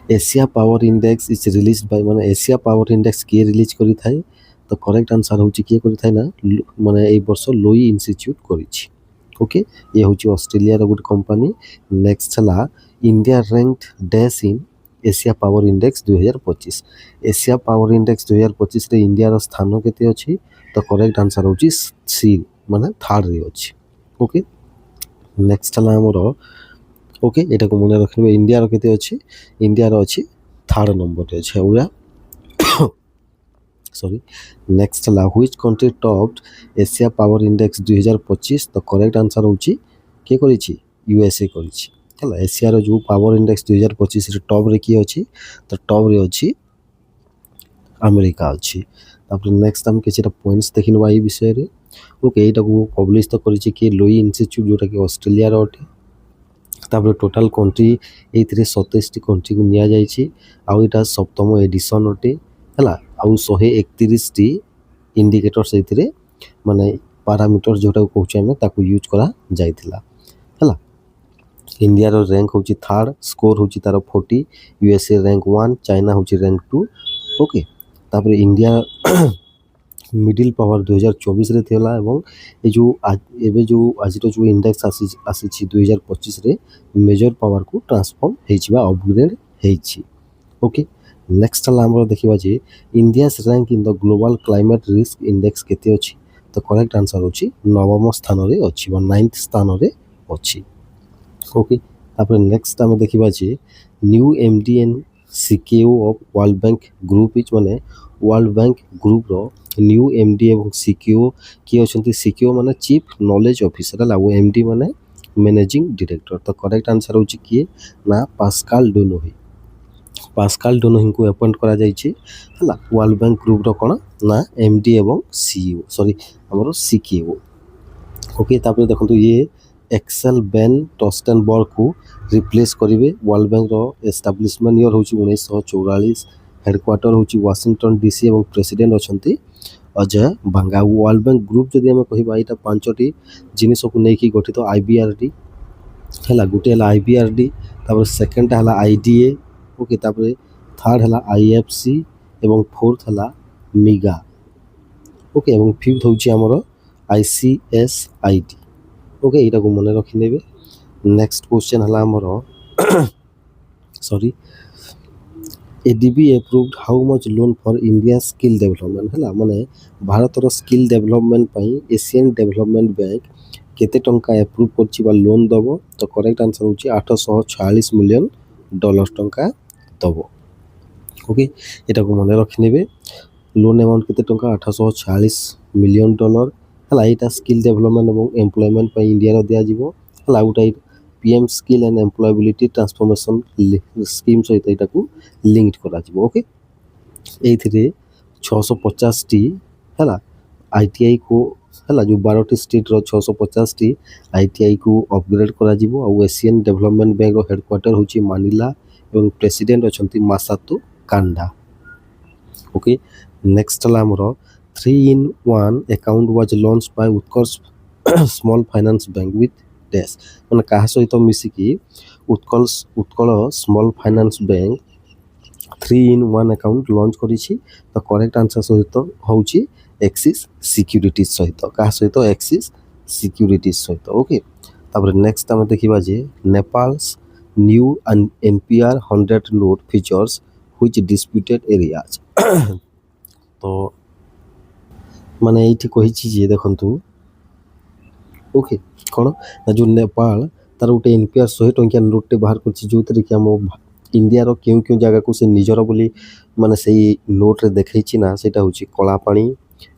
Asia power index is release by माने Asia power index किए release करि थाए तो करेक्ट आंसर होची किए करि थाए ना माने ए वर्ष लोई इंस्टीट्यूट करिछि ओके ये होची ऑस्ट्रेलिया रो गुड कंपनी नेक्स्ट हला India ranked dash in Asia power index 2025 Asia power index 2025 रे इंडिया रो स्थान केते अछि तो करेक्ट आंसर होची सी माने थर्ड रे अछि ओके नेक्स्ट हला हमरो ओके एटा को मने रखबे इंडिया रो केते अछि इंडिया रो अछि थर्ड नंबर रे अछि उरा सॉरी नेक्स्ट हला which country topped Asia power index 2025 तो करेक्ट आंसर होची के करिछि यूएसए करिछि हला एशिया रो जो पावर इंडेक्स 2025 रे टॉप रे की अछि तो टॉप रे अछि अमेरिका अछि तापर नेक्स्ट हम किछटा पॉइंट्स देखिनबा ई विषय रे ओके एटा को पब्लिश तो करिछि कि लोई इंस्टीट्यूट जोटा कि ऑस्ट्रेलिया रो अटे तापर टोटल कंट्री एथिरे 27 टी कंट्री को निया जाइछि आ एटा सप्तम एडिशन अटे हला आ 131 टी इंडिकेटर्स एथिरे माने पैरामीटर जोटा को कहउछ हम ताको यूज करा जाइथिला हला इंडिया रो रैंक होची थर्ड स्कोर होची तार 40 यूएसए रैंक 1 चाइना होची रैंक 2 ओके तापर इंडिया मिडिल पावर 2024 रे थेला एवं ए जो एबे जो आज जो इंडेक्स आसी 2025 रे मेजर पावर को ट्रांसफॉर्म हेचिबा अपग्रेड हेछि ओके नेक्स्ट हला हमरो देखिबा जे India's rank in the global climate risk index केते अछि तो करेक्ट आंसर होछि नवम स्थान रे अछि बा 9th स्थान रे अछि ओके तापर नेक्स्ट हम देखिबा जे new MD and CEO of world bank group is माने वर्ल्ड बैंक ग्रुप रो न्यू एमडी एवं सीकेओ की अछंती सीकेओ माने चीफ नॉलेज ऑफिसर ला वो एमडी माने मैनेजिंग डायरेक्टर तो करेक्ट आंसर होची किए ना पास्कल डोनोही को अपॉइंट करा जाइछि हला वर्ल्ड बैंक ग्रुप रो कोन ना एमडी एवं सीईओ सॉरी हमरो सीकेओ ओके तापर देखंतु ये एक्सेल बेन टोस्टेनबर्ग को रिप्लेस करिवे वर्ल्ड बैंक रो एस्टैब्लिशमेंट ईयर होची 1944 हेडक्वार्टर होची वाशिंगटन डीसी एवं प्रेसिडेंट अछंती Ajay Banga world bank group जदि हम कहिबा एटा पांचटी जिनिस को नेकी गठित आईबीआरडी हला गुटे हला आईबीआरडी तापर सेकंड हला आईडीए ओके तापर थर्ड हला आईएफसी एवं फोर्थ हला मिगा ओके एवं फिफ्थ होची हमरो आईसीएसआईडी ओके एटा को मने रखि नेबे नेक्स्ट क्वेश्चन हला हमरो sorry ADB approved how much loan for India skill development हला माने भारत रो स्किल डेवलपमेंट पई एशियन डेवलपमेंट बैंक केते टंका अप्रूव करछि बा लोन दबो तो करेक्ट आंसर होछि 846 मिलियन डॉलर टंका दबो ओके एटा को मने रखि नेबे लोन अमाउंट केते टंका 846 मिलियन डॉलर हला एटा स्किल डेवलपमेंट एवं एम्प्लॉयमेंट पई इंडिया रो दिया जिवो हला उटा PM skill and employability transformation scheme सहित एटा को लिंक्ड करा जिवो ओके एथिरे 650 टी हला आईटीआई को हला जो 12 टी स्टेट रो 650 टी आईटीआई को अपग्रेड करा जिवो आ एशियन डेवलपमेंट बैंक रो हेडक्वार्टर होची मानिला एवं प्रेसिडेंट अछंती मासातो कांडा ओके नेक्स्ट हला हमरो 3-in-1 account was launched by Utkarsh small finance bank with dash माने काहा सहित मिसी की Utkal small finance bank 3-in-1 account launch करिछि तो करेक्ट आंसर सहित होउछि एक्सिस सिक्युरिटीज सहित काहा सहित एक्सिस सिक्युरिटीज सहित ओके तापर नेक्स्ट हम देखिबा जे Nepal's new NPR 100 note features which disputed areas तो माने एठी कहिछि जे देखंतु ओके कोन ना जो नेपाल तार उटे एनपीआर 100 टंकिया नोट बाहर करछि जोतरे कि हम इंडिया रो क्यों जगह को से निजर बोली माने सही नोट रे देखैछि ना सेटा होछि कला पानी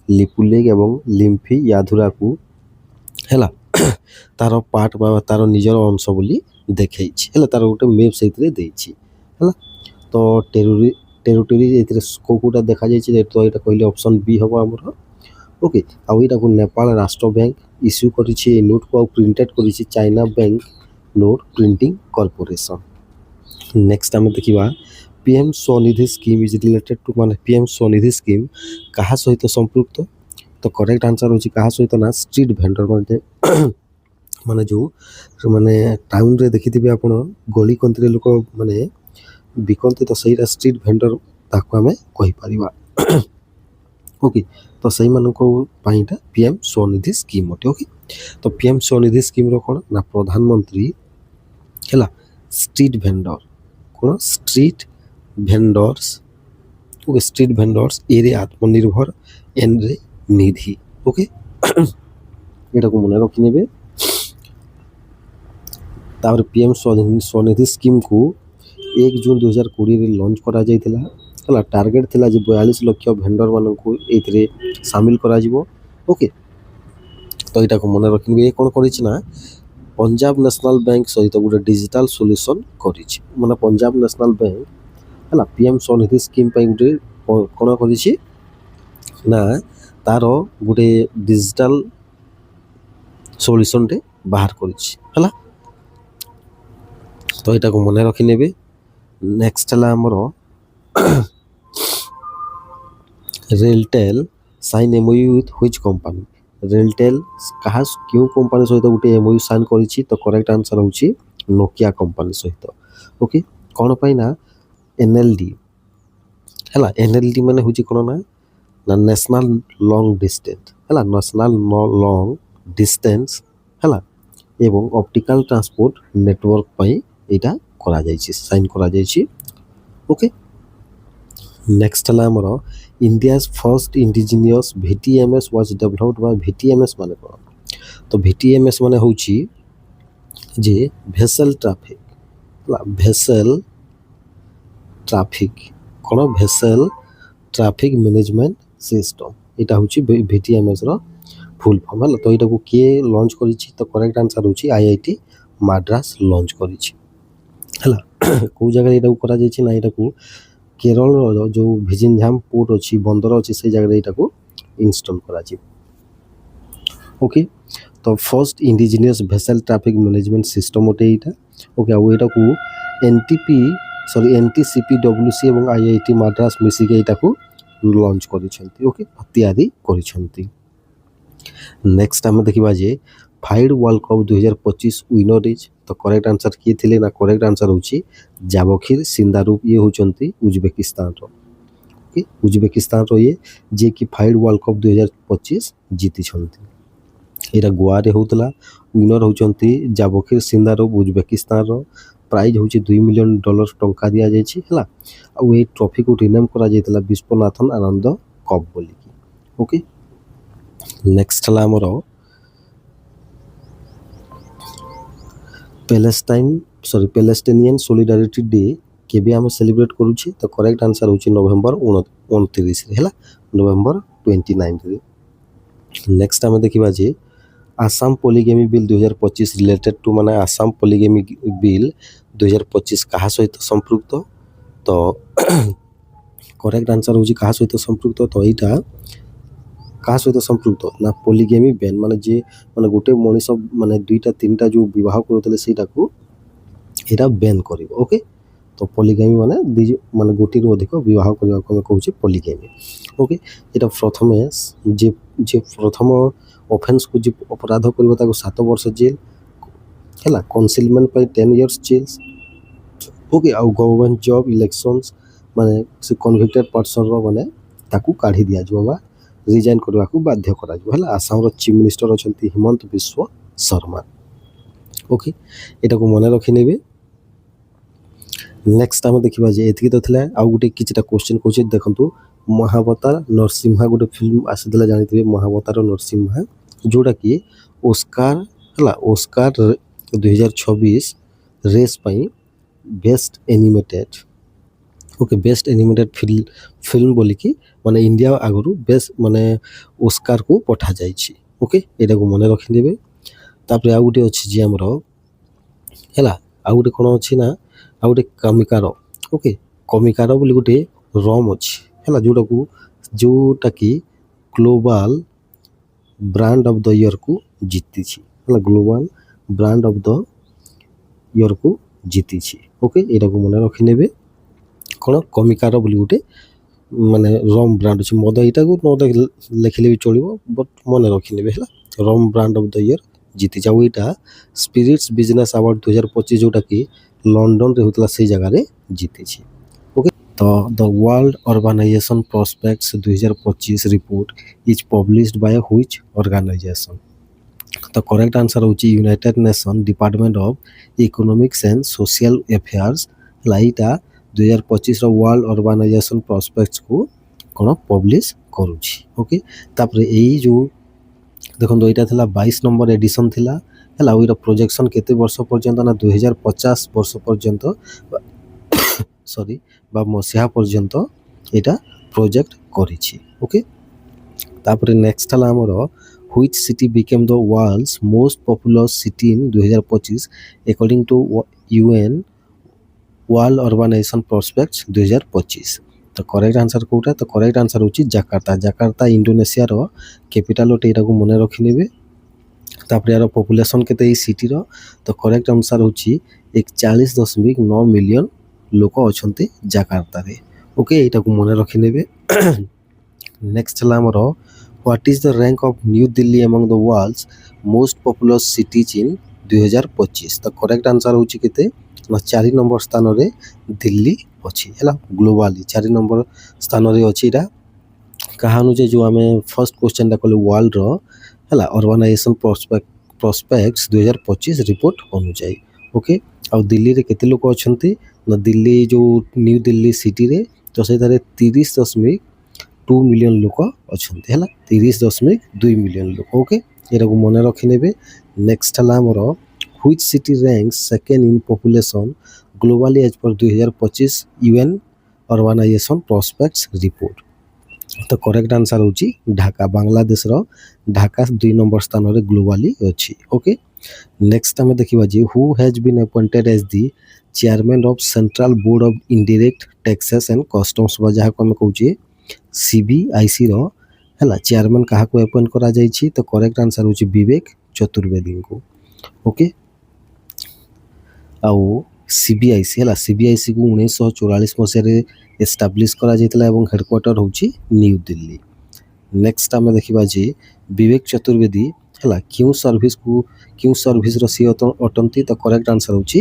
लिपुलेग एवं लिम्फी याधुरा को हैला तार पार्ट बा तार निजर अंश बोली देखैछि हैला तार उटे मैप सहित रे देछि हैला तो टेरिटरी एथिरे कोकोटा देखा जाइछि तो एटा कहले ऑप्शन बी हबो हमर ओके आ एटा को नेपाल राष्ट्र बैंक इश्यू करिछि नोट को प्रिंटेड करिछि China bank note printing corporation next हम देखिबा PM Svanidhi scheme is related to माने पीएम स्वनिधि स्कीम कहा सहित संपृक्त तो करेक्ट आंसर होछि कहा सहित ना स्ट्रीट वेंडर माने जो माने टाउन रे देखिथिबे आपण गली कंत्री लोक माने ବିକନ୍ତି ତ ସେଇଟା ଷ୍ଟ୍ରିଟ୍ ଭେଣ୍ଡର ତାକୁ ଆମେ କହିପାରିବା। ଓକେ, ତ ସେଇମାନଙ୍କ ପାଇଁ ଏଇଟା PM ସ୍ୱନିଧି ସ୍କିମ୍ ଅଟେ। ଓକେ, ତ PM ସ୍ୱନିଧି ସ୍କିମ୍ର କ'ଣ ନା ପ୍ରଧାନମନ୍ତ୍ରୀ ହେଲା ଷ୍ଟ୍ରିଟ୍ ଭେଣ୍ଡର, କ'ଣ street vendors, okay street vendors ଏରେ ଆତ୍ମନିର୍ଭର ଏନ୍ରେ ନିଧି। ଓକେ, ଏଟାକୁ ମନେ ରଖିନେବେ। ତାପରେ PM ସ୍ୱନିଧି ସ୍କିମ୍କୁ 1 ଜୁନ୍ 2020ରେ ଲଞ୍ଚ କରାଯାଇଥିଲା। ହେଲା, ଟାର୍ଗେଟ୍ ଥିଲା ଯେ 42 ଲକ୍ଷ ଭେଣ୍ଡରମାନଙ୍କୁ ଏଇଥିରେ ସାମିଲ କରାଯିବ। ଓକେ, ତ ଏଇଟାକୁ ମନେ ରଖିନେବେ। ଏ କ'ଣ କରିଛି ନା ପଞ୍ଜାବ ନ୍ୟାସନାଲ୍ ବ୍ୟାଙ୍କ ସହିତ ଗୋଟେ ଡିଜିଟାଲ ସଲ୍ୟୁସନ୍ କରିଛି। ମାନେ ପଞ୍ଜାବ ନ୍ୟାସନାଲ୍ ବ୍ୟାଙ୍କ ହେଲା PM ସ୍ୱନିଧି ସ୍କିମ୍ ପାଇଁ ଗୋଟେ କ'ଣ କରିଛି ନା ତାର ଗୋଟେ ଡିଜିଟାଲ ସଲ୍ୟୁସନ୍ଟେ ବାହାର କରିଛି। ହେଲା, ତ ଏଇଟାକୁ ମନେ ରଖିନେବେ। ନେକ୍ସଟ ହେଲା ଆମର RailTel sign MOU with which company. RailTel କେଉଁ କମ୍ପାନୀ ସହିତ ଗୋଟେ MOU ସାଇନ୍ କରିଛି? ତ କରେକ୍ଟ ଆନ୍ସର୍ ହେଉଛି ନୋକିଆ କମ୍ପାନୀ ସହିତ। ଓକେ, କ'ଣ ପାଇଁ ନା NLD ହେଲା, NLD ମାନେ ହେଉଛି କ'ଣ ନା ନ୍ୟାସନାଲ୍ ଲଙ୍ଗ୍ ଡିଷ୍ଟାନ୍ସ ହେଲା, ନ୍ୟାସନାଲ୍ ଲଙ୍ଗ୍ ଡିଷ୍ଟାନ୍ସ ହେଲା ଏବଂ ଅପ୍ଟିକାଲ୍ ଟ୍ରାନ୍ସପୋର୍ଟ ନେଟୱାର୍କ ପାଇଁ ଏଇଟା କରାଯାଇଛି, ସାଇନ୍ କରାଯାଇଛି। ଓକେ, ନେକ୍ସଟ ହେଲା ଆମର India's first indigenous VTMS was developed Bai VTMS ମାନେ କ'ଣ? ତ VTMS ମାନେ ହେଉଛି ଯେ ଭେସେଲ୍ ଟ୍ରାଫିକ୍ ହେଲା, ଭେସେଲ୍ ଟ୍ରାଫିକ୍ କ'ଣ ଭେସେଲ୍ ଟ୍ରାଫିକ୍ ମ୍ୟାନେଜମେଣ୍ଟ ସିଷ୍ଟମ୍, ଏଇଟା ହେଉଛି VTMSର ଫୁଲ୍ ଫର୍ମ। ହେଲା, ତ ଏଇଟାକୁ କିଏ ଲଞ୍ଚ କରିଛି? ତ କରେକ୍ଟ ଆନ୍ସର୍ ହେଉଛି IIT ମାଡ୍ରାସ ଲଞ୍ଚ କରିଛି। ହେଲା, କେଉଁ ଜାଗାରେ ଏଇଟାକୁ କରାଯାଇଛି ନା ଏଇଟାକୁ କେରଳର ଯେଉଁ ଭିଜିନଝାମ୍ ପୋର୍ଟ ଅଛି, ବନ୍ଦର ଅଛି, ସେଇ ଜାଗାରେ ଏଇଟାକୁ ଇନଷ୍ଟଲ୍ କରାଯିବ। ଓକେ, ତ first indigenous vessel traffic management system ଅଟେ ଏଇଟା। ଓକେ, ଆଉ ଏଇଟାକୁ NTCPWC ଏବଂ IIT ମାଡ୍ରାସ ମିଶିକି ଏଇଟାକୁ ଲଞ୍ଚ କରିଛନ୍ତି। ଓକେ, ତିଆରି କରିଛନ୍ତି। ନେକ୍ସଟ ଆମେ ଦେଖିବା ଯେ ଫାଇଡ୍ ୱାର୍ଲଡ କପ୍ 2025 ୱିନର ଇଜ୍। ତ କରେକ୍ଟ ଆନ୍ସର୍ କିଏ ଥିଲେ ନା କରେକ୍ଟ ଆନ୍ସର୍ ହେଉଛି ଜାଭୋଖିର ସିନ୍ଦାରୋଭ। ଇଏ ହେଉଛନ୍ତି ଉଜବେକିସ୍ତାନର। ଓକେ, ଉଜବେକିସ୍ତାନର ଇଏ ଯିଏକି ଫାଇଡ୍ ୱାର୍ଲଡ କପ୍ 2025 ଜିତିଛନ୍ତି। ଏଇଟା ଗୋଆରେ ହେଉଥିଲା। ୱିନର ହେଉଛନ୍ତି ଜାଭୋଖିର ସିନ୍ଦାରୋଭ ଉଜବେକିସ୍ତାନର। ପ୍ରାଇଜ୍ ହେଉଛି $2 ମିଲିୟନ ଟଙ୍କା ଦିଆଯାଇଛି। ହେଲା, ଆଉ ଏଇ ଟ୍ରଫିକୁ ରିନେମ୍ କରାଯାଇଥିଲା ବିଶ୍ୱନାଥନ ଆନନ୍ଦ କପ୍ ବୋଲିକି। ଓକେ, ନେକ୍ସଟ ହେଲା ଆମର ପ୍ୟାଲେଷ୍ଟାଇନିଆନ୍ ସୋଲିଡାରିଟି ଡେ କେବେ ଆମେ ସେଲିବ୍ରେଟ୍ କରୁଛେ? ତ କରେକ୍ଟ ଆନ୍ସର୍ ହେଉଛି ନଭେମ୍ବର 29ରେ। ହେଲା, ନଭେମ୍ବର 29ରେ। ନେକ୍ସଟ ଆମେ ଦେଖିବା ଯେ ଆସାମ ପଲିଗେମି ବିଲ୍ 2025 ରିଲେଟେଡ୍ ଟୁ ମାନେ ଆସାମ ପଲିଗେମି ବିଲ୍ 2025 କାହା ସହିତ ସମ୍ପୃକ୍ତ? ତ କରେକ୍ଟ ଆନ୍ସର୍ ହେଉଛି କାହା ସହିତ ସମ୍ପୃକ୍ତ? ତ ଏଇଟା କାହା ସହିତ ସମ୍ପୃକ୍ତ ନା ପଲିଗେମି ବ୍ୟାନ୍, ମାନେ ଯେ ମାନେ ଗୋଟେ ମଣିଷ ମାନେ 2ଟା 3ଟା ଯେଉଁ ବିବାହ କରୁଥିଲେ ସେଇଟାକୁ ଏଇଟା ବ୍ୟାନ୍ କରିବ। ଓକେ, ତ ପଲିଗେମି ମାନେ ଗୋଟିଏରୁ ଅଧିକ ବିବାହ କରିବାକୁ ଆମେ କହୁଛେ ପଲିଗେମି। ଓକେ, ଏଇଟା ପ୍ରଥମେ ଯେ ପ୍ରଥମ ଅଫେନ୍ସକୁ ଯେ ଅପରାଧ କରିବ ତାକୁ 7 ବର୍ଷ ଜେଲ୍। ହେଲା, କନସିଲମେଣ୍ଟ ପାଇଁ 10 years ଜେଲ୍। ଓକେ, ଆଉ ଗଭର୍ଣ୍ଣମେଣ୍ଟ ଜବ୍ ଇଲେକ୍ସନ୍ସ ମାନେ ସେ କନଭିକ୍ଟେଡ୍ ପର୍ସନର ମାନେ ତାକୁ କାଢ଼ି ଦିଆଯିବ ବା ରିଜାଇନ୍ କରିବାକୁ ବାଧ୍ୟ କରାଯିବ। ହେଲା, ଆସାମର ଚିଫ୍ ମିନିଷ୍ଟର ଅଛନ୍ତି ହିମନ୍ତ ବିଶ୍ଵ ଶର୍ମା। ଓକେ, ଏଟାକୁ ମନେ ରଖିନେବେ। ନେକ୍ସଟ ଆମେ ଦେଖିବା ଯେ ଏତିକି ତ ଥିଲା। ଆଉ ଗୋଟେ କିଛିଟା କ୍ୱେଶ୍ଚିନ୍ କହୁଛି ଦେଖନ୍ତୁ। ମହାବତାର ନରସିମ୍ହା ଗୋଟେ ଫିଲ୍ମ ଆସିଥିଲା ଜାଣିଥିବେ, ମହାବତାର ନରସିମ୍ହା, ଯେଉଁଟାକି ଓସ୍କାର ହେଲା ଓସ୍କାର 2026 ରେସ୍ ପାଇଁ ବେଷ୍ଟ ଏନିମେଟେଡ୍ ଓକେ ବେଷ୍ଟ ଏନିମେଟେଡ୍ ଫିଲ୍ମ ବୋଲିକି ମାନେ ଇଣ୍ଡିଆ ଆଗରୁ ବେଷ୍ଟ ମାନେ ଓସ୍କାରକୁ ପଠାଯାଇଛି। ଓକେ, ଏଇଟାକୁ ମନେ ରଖିଦେବେ। ତାପରେ ଆଉ ଗୋଟେ ଅଛି ଯେ ଆମର ହେଲା, ଆଉ ଗୋଟେ କ'ଣ ଅଛି ନା ଆଉ ଗୋଟେ କମିକାର। ଓକେ, କମିକାର ବୋଲି ଗୋଟେ ରମ୍ ଅଛି ହେଲା, ଯେଉଁଟାକି ଗ୍ଲୋବାଲ୍ ବ୍ରାଣ୍ଡ ଅଫ୍ ଦ ଇୟର୍କୁ ଜିତିଛି। ହେଲା, ଗ୍ଲୋବାଲ୍ ବ୍ରାଣ୍ଡ ଅଫ୍ ଦ ଇୟର୍କୁ ଜିତିଛି। ଓକେ, ଏଇଟାକୁ ମନେ ରଖିନେବେ। କ'ଣ କମିକାର ବୋଲି ଗୋଟେ ମାନେ ରମ୍ ବ୍ରାଣ୍ଡ ଅଛି। ମଦ ଏଇଟାକୁ ନ ଲେଖିଲେ ବି ଚଳିବ, ବଟ୍ ମନେ ରଖିନେବେ। ହେଲା, rum brand of the year ଜିତିଛି। ଆଉ ଏଇଟା ସ୍ପିରିଟ୍ସ ବିଜନେସ୍ ଆୱାର୍ଡ଼ 2025 ଯେଉଁଟାକି ଲଣ୍ଡନରେ ହେଉଥିଲା ସେଇ ଜାଗାରେ ଜିତିଛି। ଓକେ, ତ the world organisation prospects 2025 report is published by which organisation? ତ କରେକ୍ଟ ଆନ୍ସର୍ ହେଉଛି united nation department of economics and social affairs. ହେଲା, ଏଇଟା 2025ର ୱାର୍ଲଡ ଅର୍ଗାନାଇଜେସନ୍ ପ୍ରସ୍ପେକ୍ଟସକୁ କ'ଣ ପବ୍ଲିଶ କରୁଛି। ଓକେ, ତାପରେ ଏଇ ଯେଉଁ ଦେଖନ୍ତୁ ଏଇଟା ଥିଲା 22 ନମ୍ବର ଏଡ଼ିସନ୍ ଥିଲା। ହେଲା, ଆଉ ଏଇଟା ପ୍ରୋଜେକ୍ସନ୍ କେତେ ବର୍ଷ ପର୍ଯ୍ୟନ୍ତ ନା 2050 ବର୍ଷ ପର୍ଯ୍ୟନ୍ତ ସରି ବା ମସିହା ପର୍ଯ୍ୟନ୍ତ ଏଇଟା ପ୍ରୋଜେକ୍ଟ କରିଛି। ଓକେ, ତାପରେ ନେକ୍ସଟ ହେଲା ଆମର which city became the world's most populous city in 2025 according to UN World Urbanization Prospects 2025? ତ କରେକ୍ଟ ଆନ୍ସର୍ କେଉଁଟା? ତ କରେକ୍ଟ ଆନ୍ସର୍ ହେଉଛି ଜାକାର୍ତ୍ତା। ଜାକାର୍ତ୍ତା ଇଣ୍ଡୋନେସିଆର କ୍ୟାପିଟାଲ୍ ଅଟେ, ଏଇଟାକୁ ମନେ ରଖିନେବେ। ତାପରେ ଏହାର ପପୁଲେସନ୍ କେତେ ଏଇ ସିଟିର? ତ କରେକ୍ଟ ଆନ୍ସର୍ ହେଉଛି 41.9 ମିଲିୟନ୍ ଲୋକ ଅଛନ୍ତି ଜାକାର୍ତ୍ତାରେ। ଓକେ, ଏଇଟାକୁ ମନେ ରଖିନେବେ। ନେକ୍ସଟ ହେଲା ଆମର What is the rank of New Delhi among the world's most populous cities in 2025? ତ କରେକ୍ଟ ଆନ୍ସର୍ ହେଉଛି କେତେ ନା 4 ନମ୍ବର ସ୍ଥାନରେ ଦିଲ୍ଲୀ ଅଛି। ହେଲା, ଗ୍ଲୋବାଲି 4 ନମ୍ବର ସ୍ଥାନରେ ଅଛି। ଏଇଟା କାହା ଅନୁଯାୟୀ ଯେଉଁ ଆମେ ଫର୍ଷ୍ଟ କ୍ୱେଶ୍ଚନଟା କଲେ ୱାର୍ଲଡର ହେଲା ଅର୍ଗାନାଇଜେସନ୍ ପ୍ରସ୍ପେକ୍ଟସ୍ 2025 ରିପୋର୍ଟ ଅନୁଯାୟୀ। ଓକେ, ଆଉ ଦିଲ୍ଲୀରେ କେତେ ଲୋକ ଅଛନ୍ତି ନା ଦିଲ୍ଲୀ ଯେଉଁ ନ୍ୟୁ ଦିଲ୍ଲୀ ସିଟିରେ ତ ସେଇଠାରେ 30.2 ମିଲିୟନ୍ ଲୋକ ଅଛନ୍ତି। ହେଲା, 30.2 ମିଲିୟନ୍ ଲୋକ। ଓକେ, ଏଟାକୁ ମନେ ରଖିନେବେ। ନେକ୍ସଟ ହେଲା ଆମର which city ranks second in population globally as per 2025 UN Urbanization Prospects Report? ତ କରେକ୍ଟ ଆନ୍ସର୍ ହେଉଛି ଢାକା। ବାଂଲାଦେଶର ଢାକା 2 ନମ୍ବର ସ୍ଥାନରେ ଗ୍ଲୋବାଲି ଅଛି। ଓକେ, ନେକ୍ସଟ ଆମେ ଦେଖିବା ଯେ who has been appointed as the chairman of central board of indirect taxes and customs ବା ଯାହାକୁ ଆମେ କହୁଛେ CBICର ହେଲା ଚେୟାରମ୍ୟାନ୍ କାହାକୁ ଆପଏଣ୍ଟ କରାଯାଇଛି? ତ କରେକ୍ଟ ଆନ୍ସର୍ ହେଉଛି ବିବେକ ଚତୁର୍ବେଦୀଙ୍କୁ। ଓକେ, ଆଉ CBIC ହେଲା CBICକୁ 1944 ମସିହାରେ ଏଷ୍ଟାବ୍ଲିଶ୍ କରାଯାଇଥିଲା ଏବଂ ହେଡ଼କ୍ୱାର୍ଟର ହେଉଛି ନ୍ୟୁ ଦିଲ୍ଲୀ। ନେକ୍ସଟ ଆମେ ଦେଖିବା ଯେ ବିବେକ ଚତୁର୍ବେଦୀ ହେଲା କେଉଁ ସର୍ଭିସର ସିଏ ଅଟନ୍ତି? ତ କରେକ୍ଟ ଆନ୍ସର୍ ହେଉଛି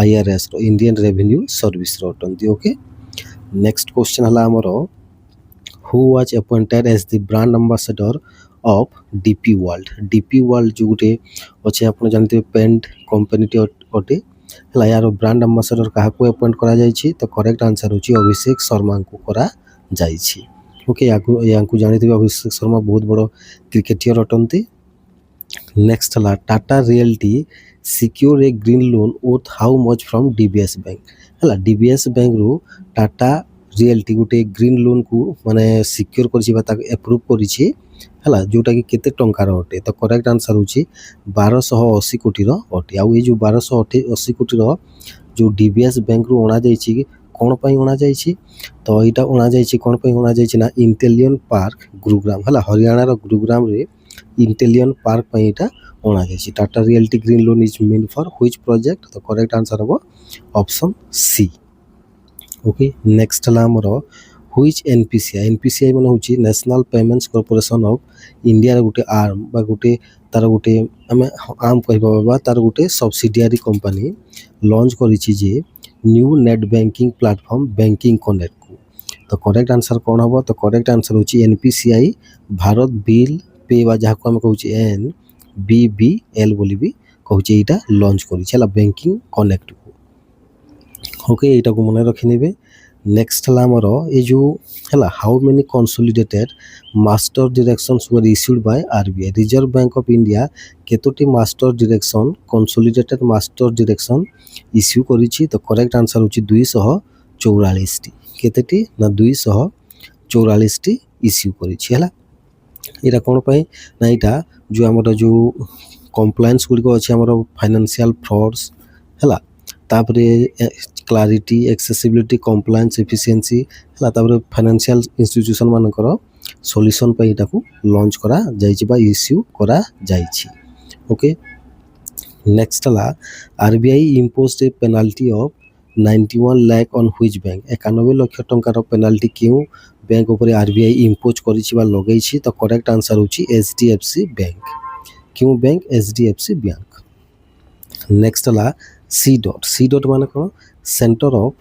IRSର ଇଣ୍ଡିଆନ୍ ରେଭିନ୍ୟୁ ସର୍ଭିସର ଅଟନ୍ତି। ଓକେ, ନେକ୍ସଟ କ୍ୱେଶ୍ଚନ୍ ହେଲା ଆମର who was appointed as the brand ambassador of DP World? DP World ଯେଉଁ ଗୋଟେ ଅଛି ଆପଣ ଜାଣିଥିବେ ପେଣ୍ଟ କମ୍ପାନୀଟି ଅଟେ। ହେଲା, ଏହାର ବ୍ରାଣ୍ଡ ଆମ୍ବାସାଡ଼ର କାହାକୁ ଆପଏଣ୍ଟ କରାଯାଇଛି? ତ କରେକ୍ଟ ଆନ୍ସର୍ ହେଉଛି ଅଭିଷେକ ଶର୍ମାଙ୍କୁ କରାଯାଇଛି। ଓକେ, ୟାଙ୍କୁ ଜାଣିଥିବେ ଅଭିଷେକ ଶର୍ମା ବହୁତ ବଡ଼ କ୍ରିକେଟିୟର ଅଟନ୍ତି। ନେକ୍ସଟ ହେଲା Tata realty secure a green loan worth how much from DBS bank? ହେଲା, DBS ବ୍ୟାଙ୍କରୁ ଟାଟା ରିଏଲ୍ଟି ଗୋଟେ ଗ୍ରୀନ୍ ଲୋନ୍କୁ ମାନେ ସିକ୍ୟୁର କରିଛି ବା ତାକୁ ଆପ୍ରୁଭ୍ କରିଛି। ହେଲା, ଯେଉଁଟାକି କେତେ ଟଙ୍କାର ଅଟେ? ତ କରେକ୍ଟ ଆନ୍ସର୍ ହେଉଛି 1280 କୋଟିର ଅଟେ। ଆଉ ଏଇ ଯେଉଁ 1280 କୋଟିର ଯେଉଁ DBS ବ୍ୟାଙ୍କରୁ ଅଣାଯାଇଛି କ'ଣ ପାଇଁ ଅଣାଯାଇଛି? ତ ଏଇଟା ଅଣାଯାଇଛି କ'ଣ ପାଇଁ ଅଣାଯାଇଛି ନା ଇଣ୍ଟେଲିୟନ୍ ପାର୍କ ଗୁରୁଗ୍ରାମ। ହେଲା, ହରିୟାଣାର ଗୁରୁଗ୍ରାମରେ ଇଣ୍ଟେଲିୟନ୍ ପାର୍କ ପାଇଁ ଏଇଟା ଅଣାଯାଇଛି। Tata realty green loan is mean for which project? ତ କରେକ୍ଟ ଆନ୍ସର୍ ହେବ ଅପସନ୍ ସି। ଓକେ, ନେକ୍ସଟ ହେଲା ଆମର ହ୍ୱିଚ୍ NPCI ମାନେ ହେଉଛି ନ୍ୟାସନାଲ୍ ପେମେଣ୍ଟସ୍ କର୍ପୋରେସନ୍ ଅଫ୍ ଇଣ୍ଡିଆର ଗୋଟେ ଆର୍ମ ବା ଗୋଟେ ତାର ଗୋଟେ ଆମେ ଆର୍ମ କହିବା ବା ତାର ଗୋଟେ ସବସିଡ଼ିଆରୀ କମ୍ପାନୀ ଲଞ୍ଚ କରିଛି ଯେ new net banking platform banking କନେକ୍ଟକୁ। ତ କରେକ୍ଟ ଆନ୍ସର୍ କ'ଣ ହେବ? ତ କରେକ୍ଟ ଆନ୍ସର୍ ହେଉଛି NPCI ଭାରତ ବିଲ୍ ପେ ବା ଯାହାକୁ ଆମେ କହୁଛେ NBBL ବୋଲି ବି କହୁଛେ, ଏଇଟା ଲଞ୍ଚ କରିଛି। ହେଲା, ବ୍ୟାଙ୍କିଂ କନେକ୍ଟକୁ। ଓକେ, ଏଇଟାକୁ ମନେ ରଖିନେବେ। ନେକ୍ସଟ ହେଲା ଆମର ଏ ଯେଉଁ ହେଲା how many consolidated master directions were issued by RBI? Reserve bank of India କେତୋଟି master direction consolidated master direction issue କରିଛି? ତ କରେକ୍ଟ ଆନ୍ସର୍ ହେଉଛି 244ଟି। କେତେଟି ନା 244ଟି ଇସ୍ୟୁ କରିଛି। ହେଲା, ଏଇଟା କ'ଣ ପାଇଁ ନା ଏଇଟା ଯେଉଁ ଆମର ଯେଉଁ କମ୍ପ୍ଲାଏନ୍ସ ଗୁଡ଼ିକ ଅଛି ଆମର ଫାଇନାନ୍ସିଆଲ ଫ୍ରଡ୍ସ ହେଲା, ତାପରେ କ୍ଲାରିଟି ଏକ୍ସେସିବିଲିଟି କମ୍ପ୍ଲାଏନ୍ସ ଏଫିସିଏନ୍ସି ହେଲା, ତାପରେ ଫାଇନାନ୍ସିଆଲ ଇନଷ୍ଟିଟ୍ୟୁସନ୍ ମାନଙ୍କର ସଲ୍ୟୁସନ୍ ପାଇଁ ଏଇଟାକୁ ଲଞ୍ଚ କରାଯାଇଛି ବା ଇସ୍ୟୁ କରାଯାଇଛି। ଓକେ, ନେକ୍ସଟ ହେଲା RBI imposed a penalty of 91 lakh on which bank? 91 ଲକ୍ଷ ଟଙ୍କାର ପେନାଲ୍ଟି କେଉଁ ବ୍ୟାଙ୍କ ଉପରେ RBI ଇମ୍ପୋଜ୍ କରିଛି ବା ଲଗେଇଛି? ତ କରେକ୍ଟ ଆନ୍ସର୍ ହେଉଛି HDFC ବ୍ୟାଙ୍କ। क्यों बैंक HDFC बैंक। नेक्स्ट है सी डॉट माने कौन centre of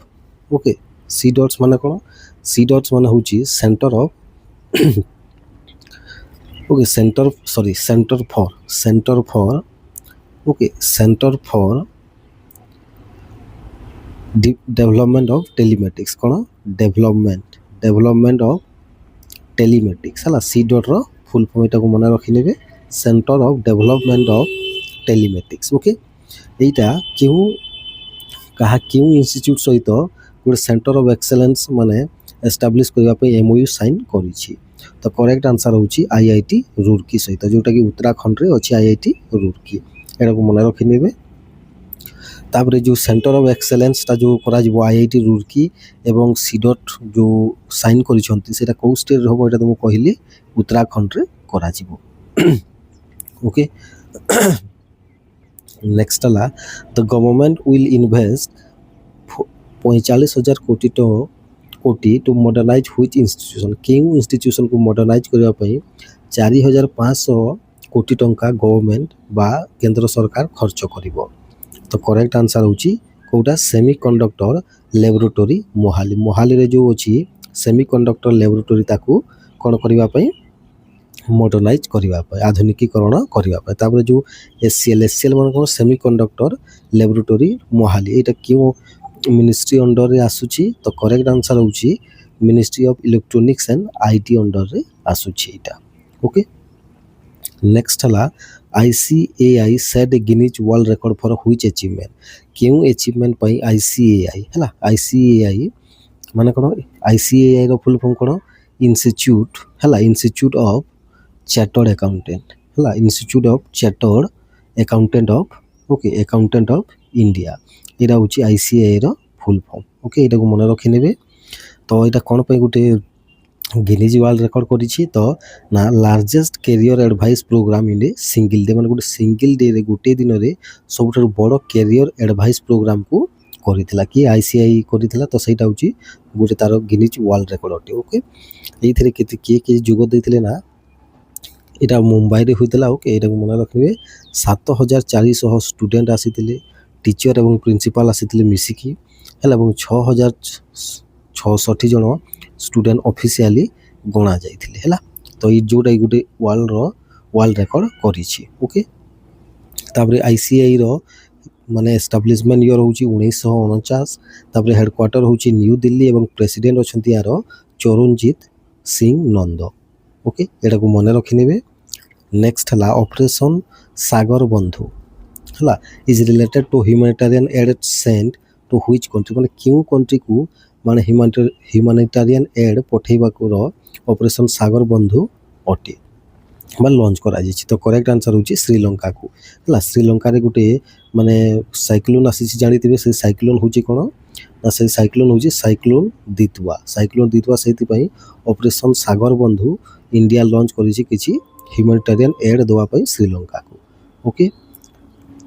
okay C dots माने कौन सी डॉट्स माने होची centre of okay centre for development of telematics कौन डेवलपमेंट ऑफ टेलीमेटिक्स है सी डॉट रो फुल फॉर्म एटा को मन रखी नेबे centre of development of telematics okay एटा क्यों इंस्टीट्यूट सहित गोटे सेंटर ऑफ एक्सेलेंस माने एस्टाब्लिश करबा पे MOU साइन करिछि। तो करेक्ट आंसर होची IIT रुड़की सहित जोटा कि उत्तराखंड रे अछि IIT रुड़की एटा को मन रखी नेबे। तापर जो सेंटर ऑफ एक्सेलेंस ता जो करा जिवो IIT रुड़की एवं सीडॉट जो साइन करिसंती सेटा को स्टेट रे होबो एटा तुम कहली उत्तराखंड रे करा जिवो ओके। नेक्स्ट ला द गवर्नमेंट विल इन्वेस्ट 45,000 कोटी टू मॉडर्नाइज व्हिच इंस्टीट्यूशन क्यों इंस्टीट्यूशन को मॉडर्नाइज करबा पई 4,500 कोटी टंका गवर्नमेंट बा केंद्र सरकार खर्च करिवो। तो करेक्ट आंसर होची कोटा सेमीकंडक्टर लैबोरेटरी मोहाली रे जो अछि सेमीकंडक्टर लैबोरेटरी ताकू कोन करबा पई मॉडर्नाइज करबा पई आधुनिकीकरण करबा पई। तापर जो SCL मान को सेमीकंडक्टर लैबोरेटरी मोहाली एटा क्यों मिनिस्ट्री अंडर रे आसुची। तो करेक्ट आंसर होची ministry of electronics and IT under रे आसुची एटा ओके। नेक्स्ट हला ICAI set Guinness world record for which achievement क्यों अचीवमेंट पई ICAI हला ICAI माने कोन ICAI रो फुल फॉर्म कोन इंस्टीट्यूट ऑफ चार्टर्ड अकाउंटेंट हला institute of chartered accountant of India एटा होची ICAI रो फुल फॉर्म ओके। एटा को मन रखि नेबे। तो एटा कोन पई गुटे गिनीज वर्ल्ड रिकॉर्ड करिछि तो ना largest career advice programme in a single day माने गुटे सिंगल डे रे गुटे दिन रे सबठार बड़ कैरियर एडवाइस प्रोग्राम को करिथिला कि ICAI करिथिला। तो सेटा होची गुटे तार गिनीज वर्ल्ड रिकॉर्ड अटे ओके। एइथरे केते के जोग दैथिले ना एटा मुंबई रे होइतला ओके। एटा को मन रखिबे 7,400 स्टूडेंट आसीथिले टीचर एवं प्रिंसिपल आसीथिले मिसिकी हला एवं 6,660 जण स्टूडेंट ऑफिशियली गणा जाइथिले हला। तो ई जोटा गुटे वर्ल्ड रिकॉर्ड करिछि ओके। तापर ICAI रो माने एस्टैब्लिशमेंट ईयर होची 1949 तापर हेडक्वार्टर होची न्यू दिल्ली एवं प्रेसिडेंट अछंती यारो चरणजीत सिंह नंद ओके। एटा को मन रखि नेबे। नेक्स्ट हला ऑपरेशन सागर बंधु हला is related to humanitarian aid sent to which country माने क्यों कंट्री को माने ह्यूमैनिटेरियन एड पठेबा को ऑपरेशन सागर बंधु अटे बा लॉन्च करा जायछि। तो करेक्ट आंसर होची श्रीलंका को हला श्रीलंका रे गुटे माने साइक्लोन आसीछि जानितिबे से साइक्लोन होची कोन ना से साइक्लोन होची साइक्लोन दितवा सेति पई ऑपरेशन सागर बंधु इंडिया लॉन्च करिछि किछि ह्यूमैनिटेरियन एड देवा पई श्रीलंका को ओके।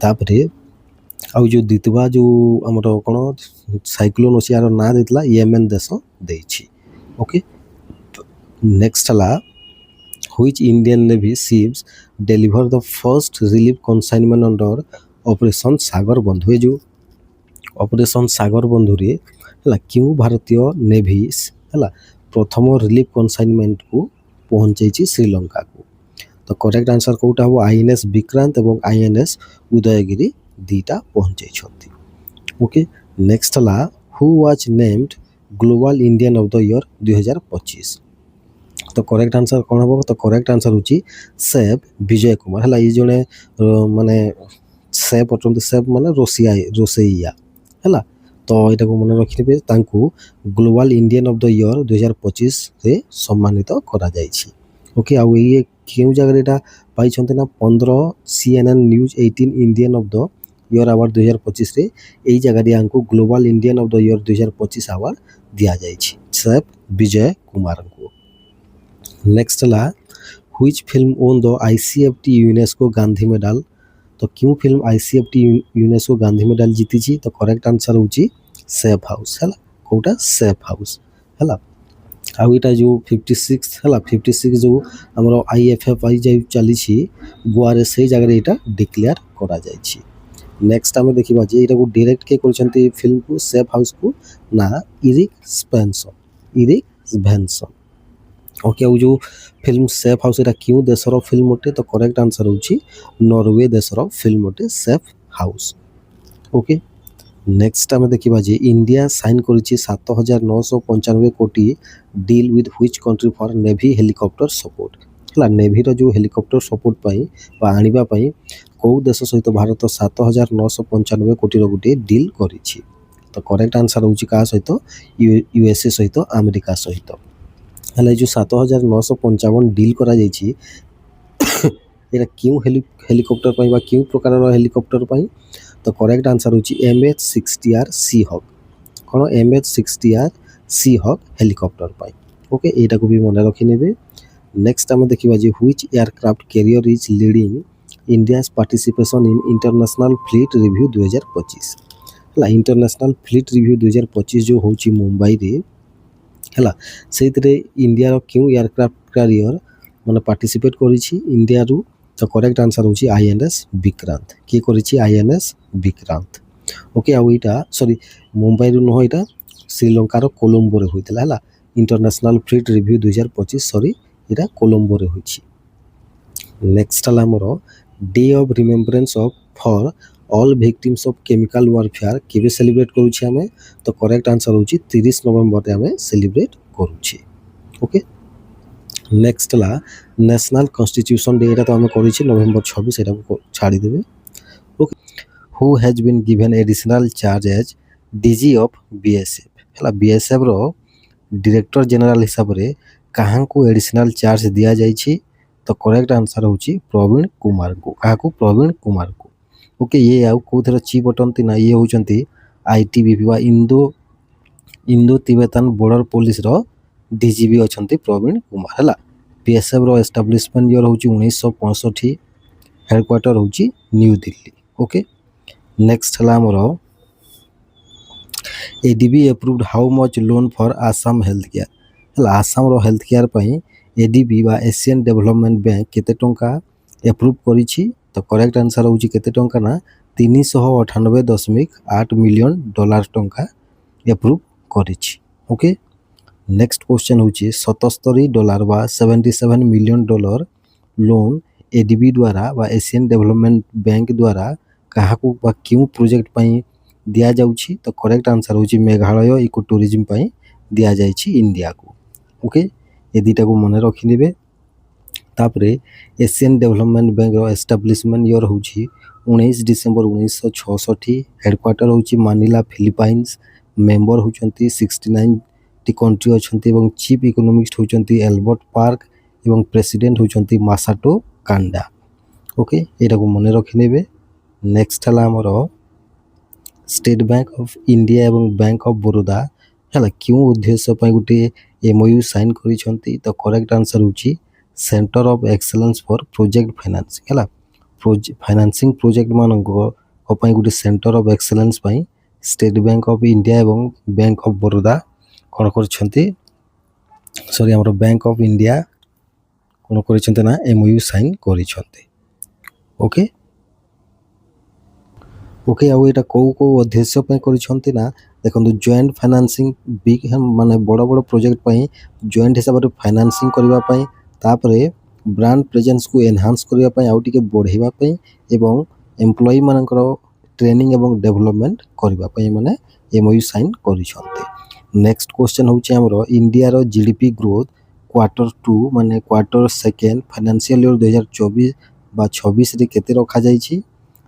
तापरे आउ जो दितवा जो हमर कोन साइक्लोन अछि यार ना देतला येमेन देश देछि ओके। नेक्स्ट ला which Indian navy ships deliver the first relief consignment under operation Sagar Bandhu. जो ऑपरेशन सागर बंधु रे हला क्यों भारतीय नेवी हला प्रथम रिलीफ कंसाइनमेंट को पहुंचैछि श्रीलंका को। तो करेक्ट आंसर कोटा हो INS विक्रांत एवं INS उदयगिरी दीटा पहुंचे छथि ओके। नेक्स्ट ला who was named global Indian of the year 2025। तो करेक्ट आंसर कोन हो। तो करेक्ट आंसर होची सेफ विजय कुमार हला ई जने माने सेफ अटंती सेफ माने रोसैया हला। तो एटा को मन रखिबे तांकू global Indian of the year 2025 रे सम्मानित करा जायछि ओके। आ ये क्यों जगह एटा पाई छन्ते ना 15 CNN news 18 Indian of the year award 2025 रे एई जगह रे आंकू global Indian of the year 2025 award दिया जायछि सेफ विजय कुमार को। नेक्स्ट ला which film won the ICFT UNESCO Gandhi medal. तो क्यों film ICFT UNESCO Gandhi medal जीती छी। तो करेक्ट आंसर होची सेफ हाउस हला कोटा सेफ हाउस हला। ଆଉ ଏଇଟା ଯେଉଁ 56 ହେଲା 56 ଯେଉଁ ଆମର IFFI ଯେଉଁ ଚାଲିଛି ଗୋଆରେ ସେଇ ଜାଗାରେ ଏଇଟା ଡିକ୍ଲେୟାର କରାଯାଇଛି। ନେକ୍ସଟ ଆମେ ଦେଖିବା ଯେ ଏଇଟାକୁ ଡିରେକ୍ଟ କିଏ କରିଛନ୍ତି ଫିଲ୍ମକୁ ସେଫ୍ ହାଉସ୍କୁ ନା ଇରିକ୍ ଭେନ୍ସନ୍। ଓକେ ଆଉ ଯେଉଁ ଫିଲ୍ମ ସେଫ୍ ହାଉସ୍ ଏଇଟା କେଉଁ ଦେଶର ଫିଲ୍ମ ଅଟେ ତ କରେକ୍ଟ ଆନ୍ସର୍ ହେଉଛି ନରୱେ ଦେଶର ଫିଲ୍ମ ଅଟେ ସେଫ୍ ହାଉସ୍। ଓକେ ନେକ୍ସଟ ଆମେ ଦେଖିବା ଯେ ଇଣ୍ଡିଆ ସାଇନ୍ କରିଛି 7,995 କୋଟି deal with which country for navy helicopter support. ହେଲା ନେଭିର ଯେଉଁ ହେଲିକପ୍ଟର ସପୋର୍ଟ ପାଇଁ ବା ଆଣିବା ପାଇଁ କେଉଁ ଦେଶ ସହିତ ଭାରତ 7,995 କୋଟିର ଗୋଟିଏ ଡିଲ୍ କରିଛି। ତ କରେକ୍ଟ ଆନ୍ସର୍ ହେଉଛି କାହା ସହିତ USA ସହିତ ଆମେରିକା ସହିତ। ହେଲେ ଏ ଯେଉଁ 7,995 ଡିଲ୍ କରାଯାଇଛି ଏଇଟା କେଉଁ ହେଲିକପ୍ଟର ପାଇଁ ବା କେଉଁ ପ୍ରକାରର ହେଲିକପ୍ଟର ପାଇଁ ତ କରେକ୍ଟ ଆନ୍ସର୍ ହେଉଛି MH-60R Seahawk। କ'ଣ MH-60R Seahawk ହେଲିକପ୍ଟର ପାଇଁ। ଓକେ ଏଇଟାକୁ ବି ମନେ ରଖିନେବେ। ନେକ୍ସଟ ଆମେ ଦେଖିବା ଯେ which aircraft carrier is leading India's participation in international fleet review 2025। ହେଲା ଇଣ୍ଟରନ୍ୟାସନାଲ୍ ଫ୍ଲିଟ୍ ରିଭ୍ୟୁ 2025 ଯେଉଁ ହେଉଛି ମୁମ୍ବାଇରେ ହେଲା ସେଇଥିରେ ଇଣ୍ଡିଆର କେଉଁ ଏୟାରକ୍ରାଫ୍ଟ କ୍ୟାରିୟର ମାନେ ପାର୍ଟିସିପେଟ୍ କରିଛି ଇଣ୍ଡିଆରୁ ତ କରେକ୍ଟ ଆନ୍ସର୍ ହେଉଛି INS ବିକ୍ରାନ୍ତ। କିଏ କରିଛି INS ବିକ୍ରାନ୍ତ। ଓକେ ଆଉ ଏଇଟା ମୁମ୍ବାଇରୁ ନୁହଁ ଏଇଟା ଶ୍ରୀଲଙ୍କାର କୋଲମ୍ବୋରେ ହୋଇଥିଲା ହେଲା ଇଣ୍ଟରନ୍ୟାସନାଲ୍ ଫ୍ଲିଟ୍ ରିଭ୍ୟୁ 2025 ଏଇଟା କୋଲମ୍ବୋରେ ହୋଇଛି। ନେକ୍ସଟ ହେଲା ଆମର day of remembrance for all victims of chemical warfare କେବେ ସେଲିବ୍ରେଟ୍ କରୁଛେ ଆମେ ତ କରେକ୍ଟ ଆନ୍ସର୍ ହେଉଛି 30 ନଭେମ୍ବରରେ ଆମେ ସେଲିବ୍ରେଟ୍ କରୁଛେ। ଓକେ ନେକ୍ସଟ ହେଲା ନ୍ୟାସନାଲ୍ କନଷ୍ଟିଟ୍ୟୁସନ୍ ଡେ ଏଇଟା ତ ଆମେ କରିଛେ November 26 ଏଇଟାକୁ ଛାଡ଼ିଦେବେ। Okay who has been given additional charge as DG of BSF ହେଲା BSFର ଡିରେକ୍ଟର ଜେନେରାଲ ହିସାବରେ କାହାଙ୍କୁ ଏଡିସନାଲ୍ ଚାର୍ଜ ଦିଆଯାଇଛି ତ କରେକ୍ଟ ଆନ୍ସର୍ ହେଉଛି ପ୍ରବୀଣ କୁମାରଙ୍କୁ। କାହାକୁ ପ୍ରବୀଣ କୁମାରଙ୍କୁ। ଓକେ ଇଏ ଆଉ କେଉଁଥିର ଚିଫ୍ ଅଟନ୍ତି ନା ଇଏ ହେଉଛନ୍ତି ITBP ବା ଇନ୍ଦୋ ତିବେତାନ ବର୍ଡର ପୋଲିସର DGP ଅଛନ୍ତି ପ୍ରବୀଣ କୁମାର ହେଲା। BSFର ଏଷ୍ଟାବ୍ଲିଶମେଣ୍ଟ ଇୟର ହେଉଛି 1965 ହେଡ଼କ୍ୱାର୍ଟର ହେଉଛି ନ୍ୟୁ ଦିଲ୍ଲୀ। ଓକେ ନେକ୍ସଟ ହେଲା ଆମର ADB approved how much loan for Assam health care ହେଲା ଆସାମର ହେଲ୍ଥ କେୟାର ପାଇଁ ADB ବା ଏସିଆନ୍ ଡେଭଲପମେଣ୍ଟ ବ୍ୟାଙ୍କ କେତେ ଟଙ୍କା ଏପ୍ରୁଭ୍ କରିଛି ତ କରେକ୍ଟ ଆନ୍ସର୍ ହେଉଛି କେତେ ଟଙ୍କା ନା 398.8 ମିଲିୟନ ଡଲାର ଟଙ୍କା ଏପ୍ରୁଭ୍ କରିଛି। ଓକେ ନେକ୍ସଟ କ୍ୱେଶ୍ଚନ୍ ହେଉଛି $77 ବା $77 ମିଲିୟନ ଲୋନ୍ ADB ଦ୍ୱାରା ବା ଏସିଆନ୍ ଡେଭଲପମେଣ୍ଟ ବ୍ୟାଙ୍କ ଦ୍ୱାରା କାହାକୁ ବା କେଉଁ ପ୍ରୋଜେକ୍ଟ ପାଇଁ ଦିଆଯାଉଛି ତ କରେକ୍ଟ ଆନ୍ସର୍ ହେଉଛି ମେଘାଳୟ ଇକୋ ଟୁରିଜିମ୍ ପାଇଁ ଦିଆଯାଇଛି ଇଣ୍ଡିଆକୁ। ଓକେ ଏ ଦୁଇଟାକୁ ମନେ ରଖିନେବେ। ତାପରେ ଏସିଆନ୍ ଡେଭଲପମେଣ୍ଟ ବ୍ୟାଙ୍କର ଏଷ୍ଟାବ୍ଲିଶମେଣ୍ଟ ଇୟର ହେଉଛି 19 ଡିସେମ୍ବର 1966 ହେଡ଼କ୍ୱାର୍ଟର ହେଉଛି ମାନିଲା ଫିଲିପାଇନ୍ସ ମେମ୍ବର ହେଉଛନ୍ତି 69ଟି କଣ୍ଟ୍ରି ଅଛନ୍ତି ଏବଂ ଚିଫ୍ ଇକୋନୋମିଷ୍ଟ ହେଉଛନ୍ତି ଏଲବର୍ଟ ପାର୍କ ଏବଂ ପ୍ରେସିଡେଣ୍ଟ ହେଉଛନ୍ତି ମାସାଟୋ କାଣ୍ଡା। ଓକେ ଏଇଟାକୁ ମନେ ରଖିନେବେ। ନେକ୍ସଟ ହେଲା ଆମର ଷ୍ଟେଟ୍ ବ୍ୟାଙ୍କ ଅଫ୍ ଇଣ୍ଡିଆ ଏବଂ ବ୍ୟାଙ୍କ ଅଫ୍ ବରୋଦା ହେଲା କେଉଁ ଉଦ୍ଦେଶ୍ୟ ପାଇଁ ଗୋଟିଏ MOU ସାଇନ୍ କରିଛନ୍ତି ତ କରେକ୍ଟ ଆନ୍ସର୍ ହେଉଛି centre of excellence for project financing ହେଲା ଫାଇନାନ୍ସିଂ ପ୍ରୋଜେକ୍ଟ ମାନଙ୍କ ପାଇଁ ଗୋଟେ ସେଣ୍ଟର ଅଫ୍ ଏକ୍ସେଲେନ୍ସ ପାଇଁ ଷ୍ଟେଟ୍ ବ୍ୟାଙ୍କ ଅଫ୍ ଇଣ୍ଡିଆ ଏବଂ ବ୍ୟାଙ୍କ ଅଫ୍ ବରୋଦା କ'ଣ କରିଛନ୍ତି ଆମର ବ୍ୟାଙ୍କ ଅଫ୍ ଇଣ୍ଡିଆ କ'ଣ କରିଛନ୍ତି ନା MOU ସାଇନ୍ କରିଛନ୍ତି। ଓକେ ଓକେ ଆଉ ଏଇଟା କେଉଁ ଉଦ୍ଦେଶ୍ୟ ପାଇଁ କରିଛନ୍ତି ନା ଦେଖନ୍ତୁ ଜଏଣ୍ଟ ଫାଇନାନ୍ସିଂ ବିଗ୍ ମାନେ ବଡ଼ ବଡ଼ ପ୍ରୋଜେକ୍ଟ ପାଇଁ ଜଏଣ୍ଟ ହିସାବରେ ଫାଇନାନ୍ସିଂ କରିବା ପାଇଁ ତାପରେ ବ୍ରାଣ୍ଡ ପ୍ରେଜେନ୍ସକୁ ଏନହାନ୍ସ କରିବା ପାଇଁ ଆଉ ଟିକେ ବଢ଼େଇବା ପାଇଁ ଏବଂ ଏମ୍ପ୍ଲୟି ମାନଙ୍କର ଟ୍ରେନିଂ ଏବଂ ଡେଭଲପମେଣ୍ଟ କରିବା ପାଇଁ ଏମାନେ MOU ସାଇନ୍ କରିଛନ୍ତି। ନେକ୍ସଟ କ୍ୱେଶ୍ଚନ୍ ହେଉଛି ଆମର ଇଣ୍ଡିଆର GDP ଗ୍ରୋଥ୍ Q2 ମାନେ Q2 ଫାଇନାନ୍ସିଆଲ ଇୟର 2024 ବା 26ରେ କେତେ ରଖାଯାଇଛି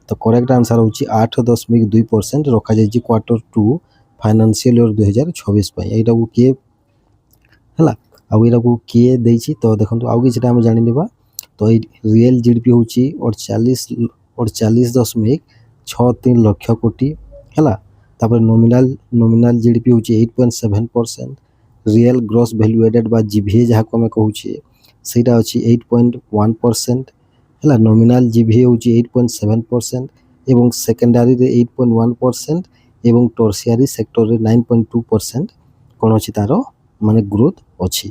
ତ କରେକ୍ଟ ଆନ୍ସର୍ ହେଉଛି 8.2% ରଖାଯାଇଛି Q2 ଫାଇନାନ୍ସିଆଲ ଇୟର 2026 ପାଇଁ। ଏଇଟାକୁ କିଏ ହେଲା ଆଉ ଏଇଟାକୁ କିଏ ଦେଇଛି ତ ଦେଖନ୍ତୁ ଆଉ କିଛିଟା ଆମେ ଜାଣିନେବା ତ ଏଇ ରିଏଲ୍ GDP ହେଉଛି 48.63 ଲକ୍ଷ କୋଟି ହେଲା। ତାପରେ ନୋମିନାଲ GDP ହେଉଛି 8.7%। ରିଏଲ୍ ଗ୍ରସ୍ ଭ୍ୟାଲ୍ୟୁ ଏଡେଡ୍ ବା GVA ଯାହାକୁ ଆମେ କହୁଛେ ସେଇଟା ଅଛି 8.1% ହେଲା। ନୋମିନାଲ GVA ହେଉଛି 8.7% ଏବଂ ସେକେଣ୍ଡାରୀରେ 8.1% ଏବଂ ଟର୍ସିଆରୀ ସେକ୍ଟରରେ 9.2% କ'ଣ ଅଛି ତାର ମାନେ ଗ୍ରୋଥ୍ ଅଛି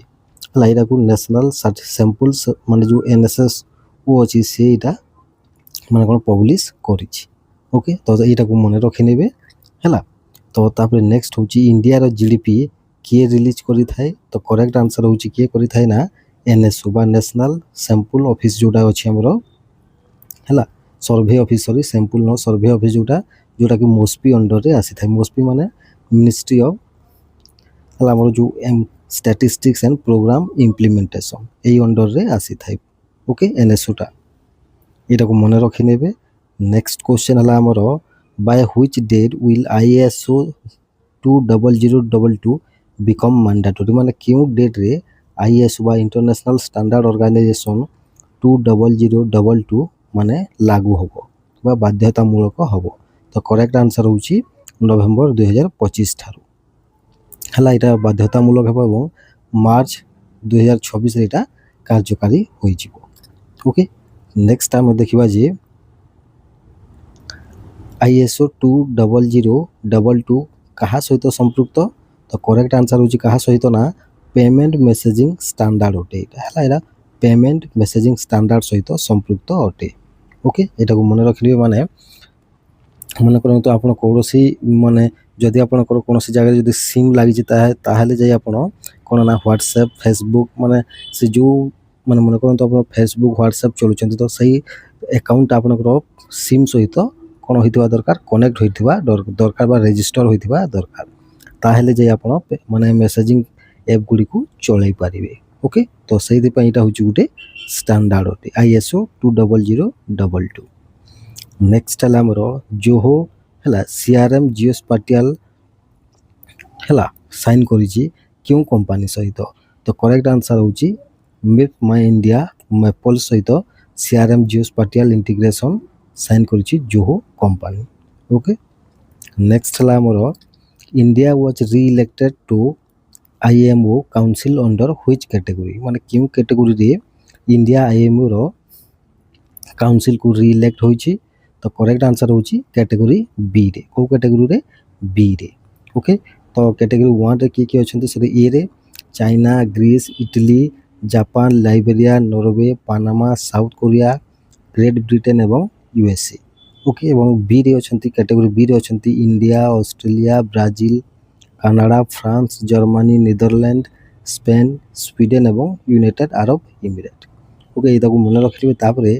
ହେଲା। ଏଇଟାକୁ ନ୍ୟାସନାଲ୍ ସାମ୍ପଲ୍ସ ମାନେ ଯେଉଁ NSSO ଅଛି ସେ ଏଇଟା ମାନେ କ'ଣ ପବ୍ଲିଶ କରିଛି। ଓକେ, ତ ଏଇଟାକୁ ମନେ ରଖିନେବେ ହେଲା। ତ ତାପରେ ନେକ୍ସଟ ହେଉଛି ଇଣ୍ଡିଆର GDP କିଏ ରିଲିଜ୍ କରିଥାଏ? ତ କରେକ୍ଟ ଆନ୍ସର୍ ହେଉଛି କିଏ କରିଥାଏ ନା NSO ବା ନ୍ୟାସନାଲ୍ ସାମ୍ପଲ୍ ଅଫିସ୍ ଯେଉଁଟା ଅଛି ଆମର ହେଲା। ସର୍ଭେ ଅଫିସ୍, ସରି ସାମ୍ପଲ୍ ନ ସର୍ଭେ ଅଫିସ୍ ଯେଉଁଟାକି ମୋସ୍ପି ଅଣ୍ଡରରେ ଆସିଥାଏ। ମୋସ୍ପି ମାନେ ମିନିଷ୍ଟ୍ରି ଅଫ୍ ହେଲା ଆମର ଯେଉଁ ଷ୍ଟାଟିଷ୍ଟିକ୍ସ ଆଣ୍ଡ ପ୍ରୋଗ୍ରାମ ଇମ୍ପ୍ଲିମେଣ୍ଟେସନ୍ ଏଇ ଅଣ୍ଡରରେ ଆସିଥାଏ। ଓକେ, NSOଟା ଏଇଟାକୁ ମନେ ରଖିନେବେ। ନେକ୍ସଟ କ୍ୱେଶ୍ଚନ୍ ହେଲା ଆମର by which date will ISO 20022 become mandatory? ମାନେ କେଉଁ ଡେଟ୍ରେ ISO ବା ଇଣ୍ଟରନ୍ୟାସନାଲ୍ ଷ୍ଟାଣ୍ଡାର୍ଡ଼ ଅର୍ଗାନାଇଜେସନ୍ 20022 ମାନେ ଲାଗୁ ହେବ ବା ବାଧ୍ୟତାମୂଳକ ହେବ? ତ କରେକ୍ଟ ଆନ୍ସର୍ ହେଉଛି ନଭେମ୍ବର 2025 ଠାରୁ ହେଲା। ଏଇଟା ବାଧ୍ୟତାମୂଳକ ହେବ ଏବଂ ମାର୍ଚ୍ଚ 2026ରେ ଏଇଟା କାର୍ଯ୍ୟକାରୀ ହୋଇଯିବ। ଓକେ, ନେକ୍ସଟ ଆମେ ଦେଖିବା ଯେ ISO 20022 କାହା ସହିତ ସମ୍ପୃକ୍ତ? ତ କରେକ୍ଟ ଆନ୍ସର୍ ହେଉଛି କାହା ସହିତ ନା ପେମେଣ୍ଟ ମେସେଜିଂ ଷ୍ଟାଣ୍ଡାର୍ଡ଼ ଅଟେ ଏଇଟା ହେଲା। ଏଇଟା ପେମେଣ୍ଟ ମେସେଜିଂ ଷ୍ଟାଣ୍ଡାର୍ଡ଼ ସହିତ ସମ୍ପୃକ୍ତ ଅଟେ। ଓକେ, ଏଇଟାକୁ ମନେ ରଖିବେ। ମାନେ ମନେ କରନ୍ତୁ ଆପଣ କୌଣସି ମାନେ ଯଦି ଆପଣଙ୍କର କୌଣସି ଜାଗାରେ ଯଦି ସିମ୍ ଲାଗିଛି ତାହେଲେ ଯାଇ ଆପଣ କ'ଣ ନା ହ୍ୱାଟ୍ସଆପ୍ ଫେସବୁକ୍ ମାନେ ସେ ଯେଉଁ ମାନେ ମନେ କରନ୍ତୁ ଆପଣ ଫେସବୁକ୍ ହ୍ୱାଟ୍ସଆପ୍ ଚଳୁଛନ୍ତି ତ ସେଇ ଆକାଉଣ୍ଟ ଆପଣଙ୍କର ସିମ୍ ସହିତ କ'ଣ ହୋଇଥିବା ଦରକାର, କନେକ୍ଟ ହୋଇଥିବା ଦରକାର ବା ରେଜିଷ୍ଟର ହୋଇଥିବା ଦରକାର। ତାହେଲେ ଯାଇ ଆପଣ ମାନେ ମେସେଜିଂ ଆପ୍ ଗୁଡ଼ିକୁ ଚଳାଇ ପାରିବେ। ଓକେ, ତ ସେଇଥିପାଇଁ ଏଇଟା ହେଉଛି ଗୋଟେ ଷ୍ଟାଣ୍ଡାର୍ଡ଼ ଅଟେ ISO 20022। ନେକ୍ସଟ ହେଲା ଆମର ଜୋହୋ ହେଲା CRM ଜିଓସ୍ପାଟିଆଲ୍ ହେଲା ସାଇନ୍ କରିଛି କେଉଁ କମ୍ପାନୀ ସହିତ? ତ କରେକ୍ଟ ଆନ୍ସର୍ ହେଉଛି ମିପ୍ ମାଇ ଇଣ୍ଡିଆ ମେପଲ୍ ସହିତ CRM ଜିଓସ୍ପାଟିଆଲ୍ ଇଣ୍ଟିଗ୍ରେସନ୍ ସାଇନ୍ କରିଛି ଜୋହୋ କମ୍ପାନୀ। ଓକେ, ନେକ୍ସଟ ହେଲା ଆମର India was re-elected to IMO council under which category? ମାନେ କେଉଁ କ୍ୟାଟେଗୋରୀରେ ଇଣ୍ଡିଆ IMOର କାଉନସିଲ୍କୁ ରିଇଲେକ୍ଟ ହୋଇଛି? ତ କରେକ୍ଟ ଆନ୍ସର୍ ହେଉଛି କ୍ୟାଟେଗୋରୀ ବିରେ। କେଉଁ କ୍ୟାଟେଗୋରୀରେ? ବିରେ। ଓକେ, ତ କ୍ୟାଟେଗୋରୀ 1ରେ କିଏ କିଏ ଅଛନ୍ତି? ସେଠି ଏରେ China, Greece, Italy, Japan, Liberia, Norway, Panama, South Korea, Great Britain ଏବଂ USA। ଓକେ, ଏବଂ ବିରେ ଅଛନ୍ତି କ୍ୟାଟେଗୋରୀ ବିରେ ଅଛନ୍ତି India, Australia, Brazil, Canada, France, Germany, Netherland, Spain, Sweden ଏବଂ ୟୁନାଇଟେଡ୍ ଆରବ ଏମିରେଟ୍। ଓକେ, ଏଇଟାକୁ ମନେ ରଖିଥିବେ। ତାପରେ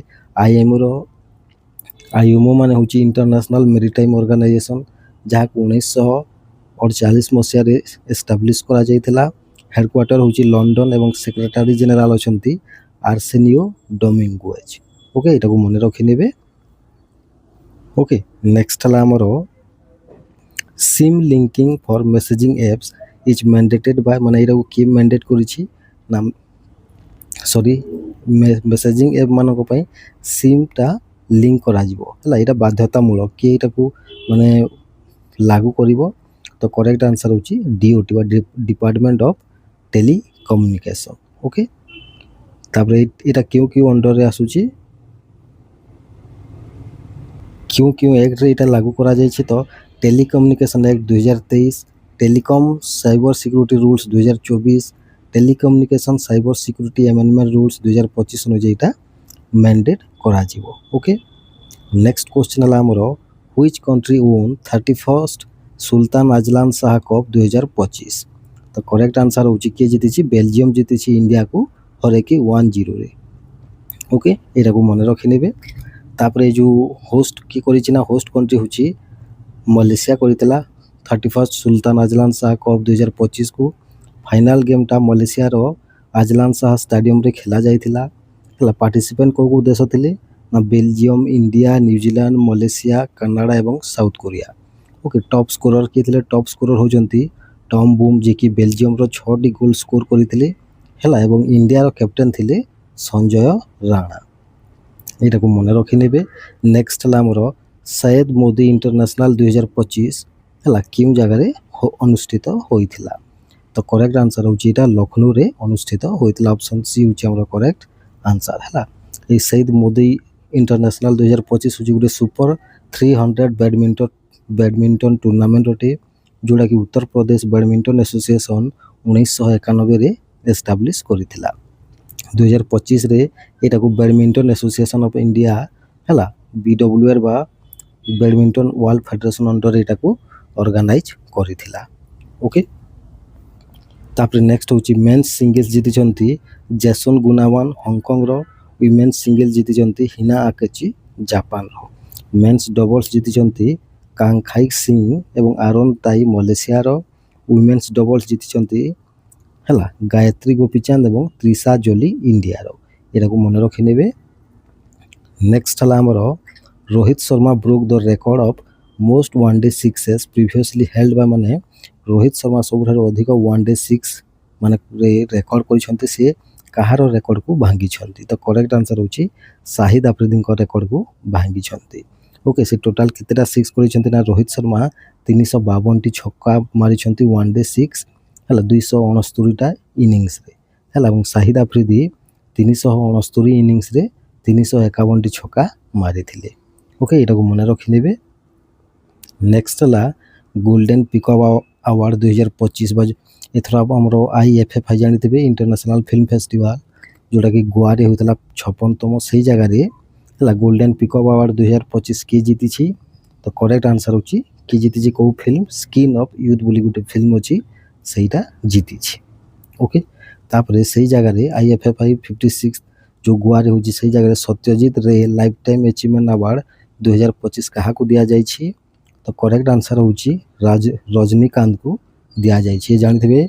IMO ମାନେ ହେଉଛି ଇଣ୍ଟରନ୍ୟାସନାଲ୍ ମେରିଟାଇମ୍ ଅର୍ଗାନାଇଜେସନ୍, ଯାହାକୁ 1948 ମସିହାରେ ଏଷ୍ଟାବ୍ଲିଶ୍ କରାଯାଇଥିଲା। ହେଡ଼କ୍ୱାର୍ଟର ହେଉଛି ଲଣ୍ଡନ ଏବଂ ସେକ୍ରେଟାରୀ ଜେନେରାଲ ଅଛନ୍ତି ଆର୍ସେନିଓ ଡୋମିଙ୍ଗୁଏଜ୍। ଓକେ, ଏଇଟାକୁ ମନେ ରଖିନେବେ। ଓକେ, ନେକ୍ସଟ ହେଲା ଆମର sim linking for messaging apps is mandated by? ମାନେ ଏଇଟାକୁ କିଏ ମ୍ୟାଣ୍ଡେଟ୍ କରିଛି ନା ସରି ମେସେଜିଂ ଆପ୍ ମାନଙ୍କ ପାଇଁ ସିମ୍ଟା ଲିଙ୍କ କରାଯିବ ହେଲା। ଏଇଟା ବାଧ୍ୟତାମୂଳକ। କିଏ ଏଇଟାକୁ ମାନେ ଲାଗୁ କରିବ? ତ କରେକ୍ଟ ଆନ୍ସର୍ ହେଉଛି DOT ବା ଡିପାର୍ଟମେଣ୍ଟ ଅଫ୍ ଟେଲିକମ୍ୟୁନିକେସନ୍। ଓକେ, ତାପରେ ଏଇଟା କେଉଁ ଅଣ୍ଡରରେ ଆସୁଛି, କେଉଁ ଆକ୍ଟରେ ଏଇଟା ଲାଗୁ କରାଯାଇଛି? ତ telecommunication act 2023, telecom cyber security rules 2024, telecommunication cyber security amendment rules 2025 ଅନୁଯାୟୀ ଏଇଟା ମ୍ୟାଣ୍ଡେଟ୍ କରାଯିବ। ଓକେ, ନେକ୍ସଟ କ୍ୱେଶ୍ଚନ୍ ହେଲା ଆମର which country won 31st Sultan Azlan Shah Cup 2025? ତ କରେକ୍ଟ ଆନ୍ସର୍ ହେଉଛି କିଏ ଜିତିଛି? ବେଲଜିୟମ ଜିତିଛି ଇଣ୍ଡିଆକୁ ହରେଇକି 1-0ରେ। ଓକେ, ଏଇଟାକୁ ମନେ ରଖିନେବେ। ତାପରେ ଏ ଯେଉଁ ହୋଷ୍ଟ କିଏ କରିଛି ନା ହୋଷ୍ଟ କଣ୍ଟ୍ରି ହେଉଛି ମଲେସିଆ କରିଥିଲା 31st Sultan Azlan Shah Cup 2025କୁ। ଫାଇନାଲ୍ ଗେମ୍ଟା ମଲେସିଆର ଆଜଲାନ ଶାହ ଷ୍ଟାଡ଼ିୟମରେ ଖେଳା ଯାଇଥିଲା ହେଲା। ପାର୍ଟିସିପେଣ୍ଟ କେଉଁ ଦେଶ ଥିଲେ ନା Belgium, India, New Zealand, Malaysia, Canada ଏବଂ South Korea. Okay, top scorer କିଏ ଥିଲେ? ଟପ୍ ସ୍କୋରର ହେଉଛନ୍ତି ଟମ୍ ବୁମ୍, ଯିଏକି ବେଲଜିୟମର 6ଟି ଗୋଲ୍ ସ୍କୋର କରିଥିଲେ ହେଲା। ଏବଂ ଇଣ୍ଡିଆର କ୍ୟାପ୍ଟେନ୍ ଥିଲେ ସଞ୍ଜୟ ରାଣା। ଏଇଟାକୁ ମନେ ରଖିନେବେ। ନେକ୍ସଟ ହେଲା ଆମର ସୟଦ ମୋଦି ଇଣ୍ଟରନ୍ୟାସନାଲ 2025 ହେଲା କେଉଁ ଜାଗାରେ ଅନୁଷ୍ଠିତ ହୋଇଥିଲା? ତ କରେକ୍ଟ ଆନ୍ସର୍ ହେଉଛି ଏଇଟା ଲକ୍ଷ୍ନୌରେ ଅନୁଷ୍ଠିତ ହୋଇଥିଲା। ଅପସନ୍ ସି ହେଉଛି ଆମର କରେକ୍ଟ ଆନ୍ସର୍ ହେଲା। এই ସୟଦ ମୋଦି ଇଣ୍ଟରନ୍ୟାସନାଲ 2025 ହେଉଛି ଗୋଟେ ସୁପର 300 ବ୍ୟାଡମିଣ୍ଟନ ଟୁର୍ଣ୍ଣାମେଣ୍ଟ ଅଟେ, ଯେଉଁଟାକି ଉତ୍ତରପ୍ରଦେଶ ବ୍ୟାଡମିଣ୍ଟନ ଆସୋସିଏସନ୍ 1991 ଏଷ୍ଟାବ୍ଲିଶ୍ କରିଥିଲା। 2025 ଏଟାକୁ ବ୍ୟାଡ଼ମିଣ୍ଟନ ଆସୋସିଏସନ୍ ଅଫ୍ ଇଣ୍ଡିଆ ହେଲା BWR ବା ବ୍ୟାଡ଼ମିଣ୍ଟନ ୱାର୍ଲଡ ଫେଡେରେସନ୍ ଅଣ୍ଡରରେ ଏଟାକୁ ଅର୍ଗାନାଇଜ୍ କରିଥିଲା। ଓକେ, ତାପରେ ନେକ୍ସଟ ହେଉଛି ମେନ୍ସ ସିଙ୍ଗଲ୍ସ ଜିତିଛନ୍ତି ଜେସନ୍ ଗୁନାୱାନ ହଂକଂର, ୱିମେନ୍ସ ସିଙ୍ଗଲ୍ସ ଜିତିଛନ୍ତି ହିନା ଆକେଚି ଜାପାନର, ମେନ୍ସ ଡବଲ୍ସ ଜିତିଛନ୍ତି କାଙ୍ଗଖାଇ ସିଂ ଏବଂ ଆରୋନ୍ ତାଇ ମଲେସିଆର, ୱିମେନ୍ସ ଡବଲ୍ସ ଜିତିଛନ୍ତି ହେଲା ଗାୟତ୍ରୀ ଗୋପୀଚାନ୍ଦ ଏବଂ ତ୍ରିଶା ଜୋଲି ଇଣ୍ଡିଆର, ଏଟାକୁ ମନେ ରଖିନେବେ। ନେକ୍ସଟ ହେଲା ଆମର Rohit Sharma broke the record of most one day sixes previously held ବା ମାନେ ରୋହିତ ଶର୍ମା ସବୁଠାରୁ ଅଧିକ ୱାନ୍ ଡେ ସିକ୍ସ ମାନେ ରେକର୍ଡ କରିଛନ୍ତି, ସିଏ କାହାର ରେକର୍ଡକୁ ଭାଙ୍ଗିଛନ୍ତି? ତ କରେକ୍ଟ ଆନ୍ସର ହେଉଛି ସାହିଦ ଆଫ୍ରିଦିଙ୍କ ରେକର୍ଡକୁ ଭାଙ୍ଗିଛନ୍ତି। ଓକେ, ସେ ଟୋଟାଲ କେତେଟା ସିକ୍ସ କରିଛନ୍ତି ନା ରୋହିତ ଶର୍ମା 352ଟି ଛକା ମାରିଛନ୍ତି ୱାନ୍ ଡେ ସିକ୍ସ ହେଲା 269ଟା ଇନିଂସରେ ହେଲା, ଏବଂ ସାହିଦ ଆଫ୍ରିଦି 369 ଇନିଂସରେ 351ଟି ଛକା ମାରିଥିଲେ। ଓକେ, ଏଟାକୁ ମନେ ରଖିନେବେ। ନେକ୍ସଟ ହେଲା ଗୋଲ୍ଡେନ୍ ପିକଅପ୍ ଆୱାର୍ଡ଼ 2025 ବା ଏଥର ଆମର IFFI ଜାଣିଥିବେ ଇଣ୍ଟରନ୍ୟାସନାଲ ଫିଲ୍ମ ଫେଷ୍ଟିଭାଲ ଯେଉଁଟାକି ଗୋଆରେ ହୋଇଥିଲା 56ତମ, ସେଇ ଜାଗାରେ ହେଲା ଗୋଲ୍ଡେନ୍ ପିକଅପ୍ ଆୱାର୍ଡ଼ 2025 କିଏ ଜିତିଛି? ତ କରେକ୍ଟ ଆନ୍ସର ହେଉଛି କିଏ ଜିତିଛି କେଉଁ ଫିଲ୍ମ? ସ୍କିନ୍ ଅଫ୍ ୟୁଥ୍ ବୋଲି ଗୋଟେ ଫିଲ୍ମ ଅଛି, ସେଇଟା ଜିତିଛି। ଓକେ, ତାପରେ ସେଇ ଜାଗାରେ IFFI 56 ଯେଉଁ ଗୋଆରେ ହେଉଛି ସେଇ ଜାଗାରେ ସତ୍ୟଜିତ ରେ ଲାଇଫ୍ ଟାଇମ୍ ଆଚିଭମେଣ୍ଟ ଆୱାର୍ଡ଼ 2025 କାହାକୁ ଦିଆଯାଇଛି? ତ କରେକ୍ଟ ଆନ୍ସର ହେଉଛି ରଜନୀକାନ୍ତକୁ ଦିଆଯାଇଛି, ଜାଣିଥିବେ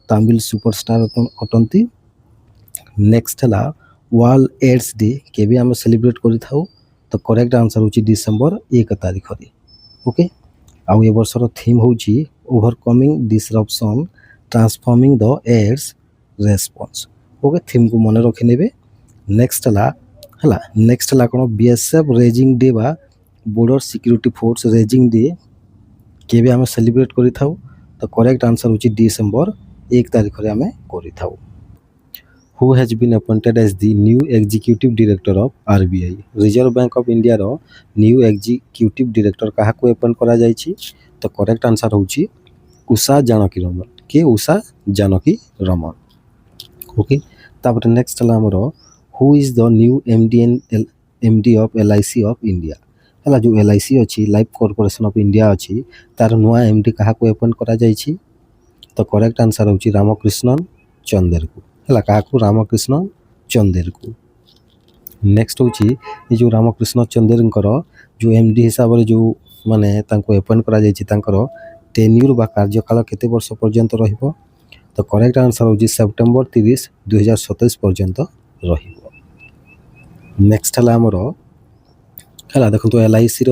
ତାମିଲ ସୁପରଷ୍ଟାର ଅଟନ୍ତି। ନେକ୍ସଟ ହେଲା ୱାର୍ଲଡ ଏଡ୍ସ ଡେ କେବେ ଆମେ ସେଲିବ୍ରେଟ୍ କରିଥାଉ? ତ କରେକ୍ଟ ଆନ୍ସର ହେଉଛି ଡିସେମ୍ବର 1 ତାରିଖରେ। ଓକେ, ଆଉ ଏ ବର୍ଷର ଥିମ୍ ହେଉଛି ଓଭରକମିଂ ଡିସରପସନ୍ ଟ୍ରାନ୍ସଫର୍ମିଂ ଦ ଏଡ୍ସ ରେସ୍ପନ୍ସ। ଓକେ, ଥିମ୍କୁ ମନେ ରଖିନେବେ। ନେକ୍ସଟ ହେଲା କ'ଣ BSF ରେଜିଂ ଡେ ବା ବୋର୍ଡର ସିକ୍ୟୁରିଟି ଫୋର୍ସ ରେଜିଂ ଡେ କେବେ ଆମେ ସେଲିବ୍ରେଟ୍ କରିଥାଉ? ତ କରେକ୍ଟ ଆନ୍ସର ହେଉଛି ଡିସେମ୍ବର 1 ତାରିଖରେ ଆମେ କରିଥାଉ। Who has been appointed as the new executive director of RBI? Reserve bank of ଇଣ୍ଡିଆର ନ୍ୟୁ ଏକ୍ଜିକ୍ୟୁଟିଭ୍ ଡିରେକ୍ଟର କାହାକୁ ଆପଏଣ୍ଟ କରାଯାଇଛି? ତ କରେକ୍ଟ ଆନ୍ସର ହେଉଛି ଉଷା ଜାନକୀ ରମନ। କିଏ? ଉଷା ଜାନକୀ ରମନ। ଓକେ, ତାପରେ ନେକ୍ସଟ ହେଲା ଆମର who is the new MD of LIC of India? ହେଲା ଯେଉଁ LIC ଅଛି ଲାଇଫ୍ କର୍ପୋରେସନ୍ ଅଫ୍ ଇଣ୍ଡିଆ ଅଛି ତାର ନୂଆ MD କାହାକୁ ଆପଏଣ୍ଟ କରାଯାଇଛି? ତ କରେକ୍ଟ ଆନ୍ସର ହେଉଛି ରାମକୃଷ୍ଣନ ଚନ୍ଦେରକୁ ହେଲା, କାହାକୁ? ରାମକୃଷ୍ଣ ଚନ୍ଦେରକୁ। ନେକ୍ସଟ ହେଉଛି ଏ ଯେଉଁ ରାମକୃଷ୍ଣ ଚନ୍ଦେରଙ୍କର ଯେଉଁ MD ହିସାବରେ ଯେଉଁ ମାନେ ତାଙ୍କୁ ଆପଏଣ୍ଟ କରାଯାଇଛି ତାଙ୍କର ଟେନ୍ୟୁର ବା କାର୍ଯ୍ୟକାଳ କେତେ ବର୍ଷ ପର୍ଯ୍ୟନ୍ତ ରହିବ? ତ କରେକ୍ଟ ଆନ୍ସର ହେଉଛି ସେପ୍ଟେମ୍ବର 30, 2027 ପର୍ଯ୍ୟନ୍ତ ରହିବ। ନେକ୍ସଟ ହେଲା ଆମର ହେଲା ଦେଖନ୍ତୁ LICର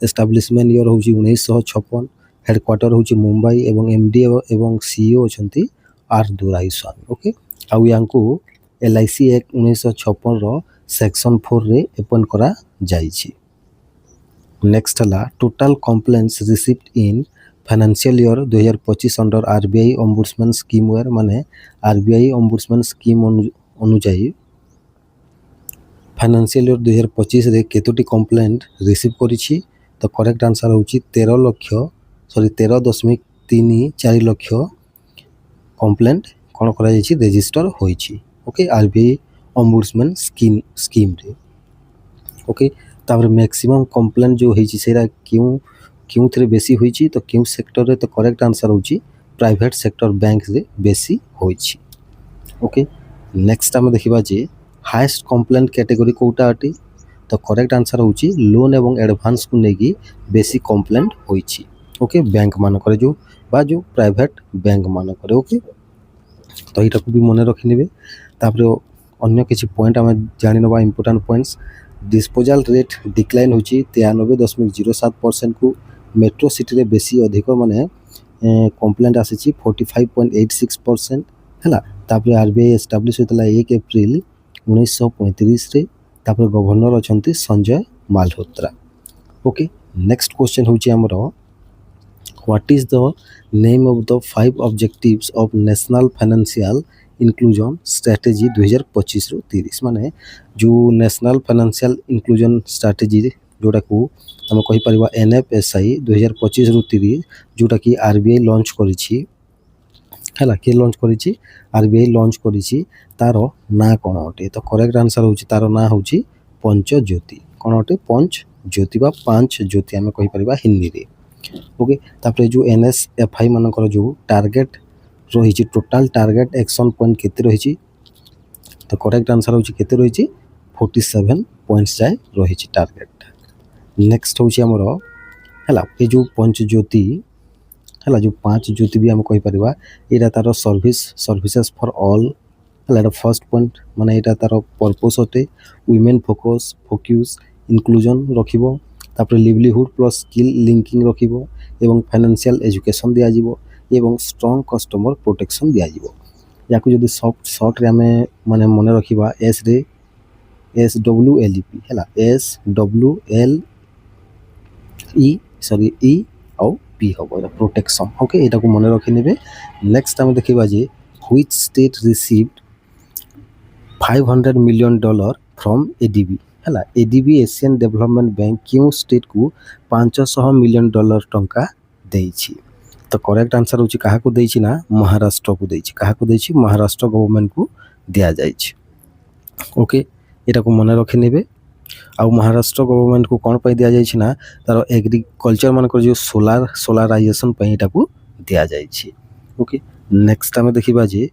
ଏଷ୍ଟାବ୍ଲିଶମେଣ୍ଟ ଇୟର ହେଉଛି 1956, ହେଡ଼କ୍ୱାର୍ଟର ହେଉଛି ମୁମ୍ବାଇ ଏବଂ MD ଏବଂ CEO ଅଛନ୍ତି R ଦୋରାଇସ୍ୱାମୀ। ଓକେ, ଆଉ ୟାଙ୍କୁ LIC Act 1956ର ସେକ୍ସନ 4ରେ ଆପଏଣ୍ଟ କରାଯାଇଛି। ନେକ୍ସଟ ହେଲା total complaints received in financial year 2025 under RBI ombudsman scheme were ମାନେ RBI ଅମ୍ବୁଡସମ୍ୟାନ ସ୍କିମ୍ ଅନୁଯାୟୀ ଫାଇନାନ୍ସିଆଲ ଇୟର 2025ରେ କେତୋଟି କମ୍ପ୍ଲେଣ୍ଟ ରିସିଭ୍ କରିଛି? ତ କରେକ୍ଟ ଆନ୍ସର ହେଉଛି 13.34 ଲକ୍ଷ କମ୍ପ୍ଲେଣ୍ଟ କ'ଣ କରାଯାଇଛି? ରେଜିଷ୍ଟର ହୋଇଛି। Okay, RBI ଅମ୍ବୁଡସମ୍ୟାନ ସ୍କିମ୍ରେ। ଓକେ, ତାପରେ ମ୍ୟାକ୍ସିମମ୍ କମ୍ପ୍ଲେଣ୍ଟ ଯେଉଁ ହେଇଛି ସେଇଟା କେଉଁଥିରେ ବେଶୀ ହୋଇଛି? ତ କେଉଁ ସେକ୍ଟରରେ? ତ କରେକ୍ଟ ଆନ୍ସର ହେଉଛି ପ୍ରାଇଭେଟ୍ ସେକ୍ଟର ବ୍ୟାଙ୍କରେ ବେଶୀ ହୋଇଛି। ଓକେ, ନେକ୍ସଟ ଆମେ ଦେଖିବା ଯେ ହାଏଷ୍ଟ କମ୍ପ୍ଲେଣ୍ଟ କ୍ୟାଟେଗୋରୀ କେଉଁଟା ଅଟେ? ତ କରେକ୍ଟ ଆନ୍ସର ହେଉଛି ଲୋନ୍ ଏବଂ ଆଡ଼ଭାନ୍ସକୁ ନେଇକି ବେଶୀ କମ୍ପ୍ଲେଣ୍ଟ ହୋଇଛି। ଓକେ, ବ୍ୟାଙ୍କମାନଙ୍କରେ ଯେଉଁ ପ୍ରାଇଭେଟ୍ ବ୍ୟାଙ୍କମାନଙ୍କରେ। ଓକେ, ତ ଏଇଟାକୁ ବି ମନେ ରଖିନେବେ। ତାପରେ ଅନ୍ୟ କିଛି ପଏଣ୍ଟ ଆମେ ଜାଣିନେବା important points. Disposal rate decline ହେଉଛି 93.07%କୁ, ମେଟ୍ରୋ ସିଟିରେ ବେଶୀ ଅଧିକ ମାନେ କମ୍ପ୍ଲେଣ୍ଟ ଆସିଛି 45.86% ହେଲା। ତାପରେ RBI ଏଷ୍ଟାବ୍ଲିଶ୍ ହୋଇଥିଲା 1 ଏପ୍ରିଲ 1935ରେ। ତାପରେ ଗଭର୍ଣ୍ଣର ଅଛନ୍ତି Sanjay Malhotra. Okay, next question ହେଉଛି ଆମର what is the name of the 5 objectives of national financial inclusion strategy 2025-30 ମାନେ ଯେଉଁ ନ୍ୟାସନାଲ ଫାଇନାନ୍ସିଆଲ ଇନକ୍ଲୁଜନ୍ ଷ୍ଟ୍ରାଟେଜି ଯେଉଁଟାକୁ ଆମେ କହିପାରିବା NFSI 2025-30 ଯେଉଁଟାକି RBI ଲଞ୍ଚ କରିଛି ହେଲା କିଏ ଲଞ୍ଚ କରିଛି RBI ଲଞ୍ଚ କରିଛି ତାର ନାଁ କ'ଣ ଅଟେ ତ କରେକ୍ଟ ଆନ୍ସର୍ ହେଉଛି ତାର ନାଁ ହେଉଛି ପଞ୍ଚଜ୍ୟୋତି କ'ଣ ଅଟେ ପଞ୍ଚଜ୍ୟୋତି ବା ପାଞ୍ଚ ଜ୍ୟୋତି ଆମେ କହିପାରିବା ହିନ୍ଦୀରେ ଓକେ ତାପରେ ଯେଉଁ NSFI ମାନଙ୍କର ଯେଉଁ ଟାର୍ଗେଟ୍ ରହିଛି ଟୋଟାଲ ଟାର୍ଗେଟ୍ ଆକ୍ସନ୍ ପଏଣ୍ଟ କେତେ ରହିଛି ତ କରେକ୍ଟ ଆନ୍ସର୍ ହେଉଛି କେତେ ରହିଛି 47 ପଏଣ୍ଟସ୍ ଯାଏ ରହିଛି ଟାର୍ଗେଟ୍ ନେକ୍ସଟ ହେଉଛି ଆମର ହେଲା ଏ ଯେଉଁ ପଞ୍ଚଜ୍ୟୋତି ହେଲା ଯେଉଁ ପାଞ୍ଚ ଜ୍ୟୋତି ବି ଆମେ କହିପାରିବା ଏଇଟା ତାର ସର୍ଭିସେସ୍ ଫର୍ ଅଲ୍ ହେଲା ଏଇଟା ଫର୍ଷ୍ଟ ପଏଣ୍ଟ ମାନେ ଏଇଟା ତାର ପର୍ପୋଜ୍ ଅଟେ ୱିମେନ୍ ଫୋକସ୍ ଇନକ୍ଲୁଜନ୍ ରଖିବ ତାପରେ ଲିଭଲିହୁଡ଼ ପ୍ଲସ୍ ସ୍କିଲ୍ ଲିଙ୍କିଂ ରଖିବ ଏବଂ ଫାଇନାନ୍ସିଆଲ୍ ଏଜୁକେସନ୍ ଦିଆଯିବ ଏବଂ ଷ୍ଟ୍ରଙ୍ଗ କଷ୍ଟମର ପ୍ରୋଟେକ୍ସନ୍ ଦିଆଯିବ ୟାକୁ ଯଦି ସର୍ଟରେ ଆମେ ମାନେ ମନେ ରଖିବା ଏସ୍ରେ SWLEP ହେଲା SWLE ଆଉ P ହେବ ଏଇଟା ପ୍ରୋଟେକ୍ସନ୍ ଓକେ ଏଇଟାକୁ ମନେ ରଖିନେବେ ନେକ୍ସଟ ଆମେ ଦେଖିବା ଯେ which state received $500 million from ADB ହେଲା ADB ଏସିଆନ୍ ଡେଭଲପମେଣ୍ଟ ବ୍ୟାଙ୍କ କେଉଁ ଷ୍ଟେଟ୍କୁ $500 million ଟଙ୍କା ଦେଇଛି ତ କରେକ୍ଟ ଆନ୍ସର୍ ହେଉଛି କାହାକୁ ଦେଇଛି ନା ମହାରାଷ୍ଟ୍ରକୁ ଦେଇଛି କାହାକୁ ଦେଇଛି ମହାରାଷ୍ଟ୍ର ଗଭର୍ଣ୍ଣମେଣ୍ଟକୁ ଦିଆଯାଇଛି ଓକେ ଏଟାକୁ ମନେ ରଖିନେବେ ଆଉ ମହାରାଷ୍ଟ୍ର ଗଭର୍ଣ୍ଣମେଣ୍ଟକୁ କ'ଣ ପାଇଁ ଦିଆଯାଇଛି ନା ତାର ଏଗ୍ରିକଲଚର ମାନଙ୍କର ଯେଉଁ ସୋଲାରାଇଜେସନ୍ ପାଇଁ ଏଟାକୁ ଦିଆଯାଇଛି ଓକେ ନେକ୍ସଟ ଆମେ ଦେଖିବା ଯେ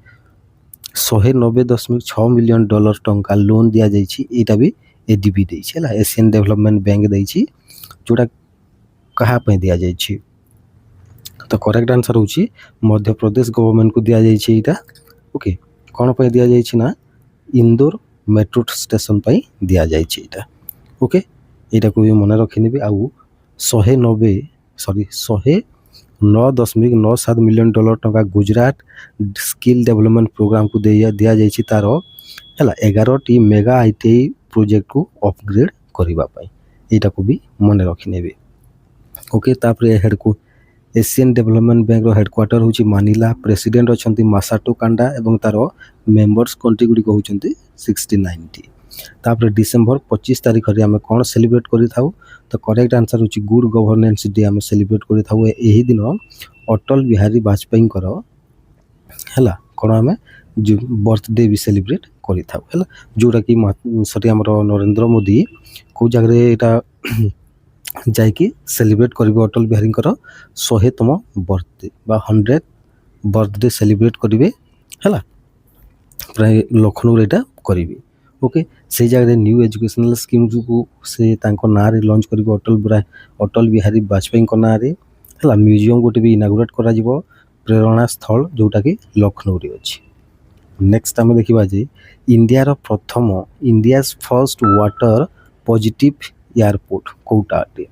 $190.6 million ଟଙ୍କା ଲୋନ୍ ଦିଆଯାଇଛି ଏଇଟା ବି ADB ଦେଇଛି ହେଲା ଏସିଆନ୍ ଡେଭଲପମେଣ୍ଟ ବ୍ୟାଙ୍କ ଦେଇଛି ଯେଉଁଟା କାହା ପାଇଁ ଦିଆଯାଇଛି ତ କରେକ୍ଟ ଆନ୍ସର୍ ହେଉଛି ମଧ୍ୟପ୍ରଦେଶ ଗଭର୍ଣ୍ଣମେଣ୍ଟକୁ ଦିଆଯାଇଛି ଏଇଟା ଓକେ କ'ଣ ପାଇଁ ଦିଆଯାଇଛି ନା ଇନ୍ଦୋର ମେଟ୍ରୋ ଷ୍ଟେସନ୍ ପାଇଁ ଦିଆଯାଇଛି ଏଇଟା ଓକେ ଏଇଟାକୁ ବି ମନେ ରଖିନେବେ ଆଉ 109.97 million ଟଙ୍କା ଗୁଜରାଟ ସ୍କିଲ୍ ଡେଭଲପମେଣ୍ଟ ପ୍ରୋଗ୍ରାମକୁ ଦିଆଯାଇଛି ତାର ହେଲା 11ଟି ମେଗା ITI ପ୍ରୋଜେକ୍ଟକୁ ଅପଗ୍ରେଡ୍ କରିବା ପାଇଁ ଏଇଟାକୁ ବି ମନେ ରଖିନେବେ ଓକେ ତାପରେ ଏସିଆନ୍ ଡେଭଲପମେଣ୍ଟ ବ୍ୟାଙ୍କର ହେଡ଼କ୍ୱାର୍ଟର ହେଉଛି ମାନିଲା ପ୍ରେସିଡେଣ୍ଟ ଅଛନ୍ତି ମାସାଟୋ କାଣ୍ଡା ଏବଂ ତାର ମେମ୍ବର୍ସ କଣ୍ଟ୍ରି ଗୁଡ଼ିକ ହେଉଛନ୍ତି 69ଟି ତାପରେ ଡିସେମ୍ବର 25 ତାରିଖରେ ଆମେ କ'ଣ ସେଲିବ୍ରେଟ୍ କରିଥାଉ ତ କରେକ୍ଟ ଆନ୍ସର୍ ହେଉଛି ଗୁଡ୍ ଗଭର୍ଣ୍ଣାନ୍ସ ଡେ ଆମେ ସେଲିବ୍ରେଟ୍ କରିଥାଉ ଏହି ଦିନ ଅଟଳ ବିହାରୀ ବାଜପେୟୀଙ୍କର ହେଲା କ'ଣ ଆମେ ବର୍ଥଡେ ବି ସେଲିବ୍ରେଟ୍ କରିଥାଉ ହେଲା ଯେଉଁଟାକି ଆମର ନରେନ୍ଦ୍ର ମୋଦି କେଉଁ ଜାଗାରେ ଏଇଟା ଯାଇକି ସେଲିବ୍ରେଟ୍ କରିବେ ଅଟଳ ବିହାରୀଙ୍କର 100ତମ ବର୍ଥଡେ ବା 100th ବର୍ଥଡେ ସେଲିବ୍ରେଟ୍ କରିବେ ହେଲା ପ୍ରାୟ ଲକ୍ଷ୍ନୌରେ ଏଇଟା କରିବେ ଓକେ ସେଇ ଜାଗାରେ ନ୍ୟୁ ଏଜୁକେସନାଲ ସ୍କିମ୍ ଯୋଗୁଁ ସେ ତାଙ୍କ ନାଁରେ ଲଞ୍ଚ କରିବେ ଅଟଳ ବିହାରୀ ବାଜପେୟୀଙ୍କ ନାଁରେ ହେଲା ମ୍ୟୁଜିୟମ୍ ଗୋଟେ ବି ଇନାଗୁରେଟ୍ କରାଯିବ ପ୍ରେରଣା ସ୍ଥଳ ଯେଉଁଟାକି ଲକ୍ଷ୍ନୌରେ ଅଛି ନେକ୍ସଟ ଆମେ ଦେଖିବା ଯେ India's first water positive airport କେଉଁଟା ଅଟେ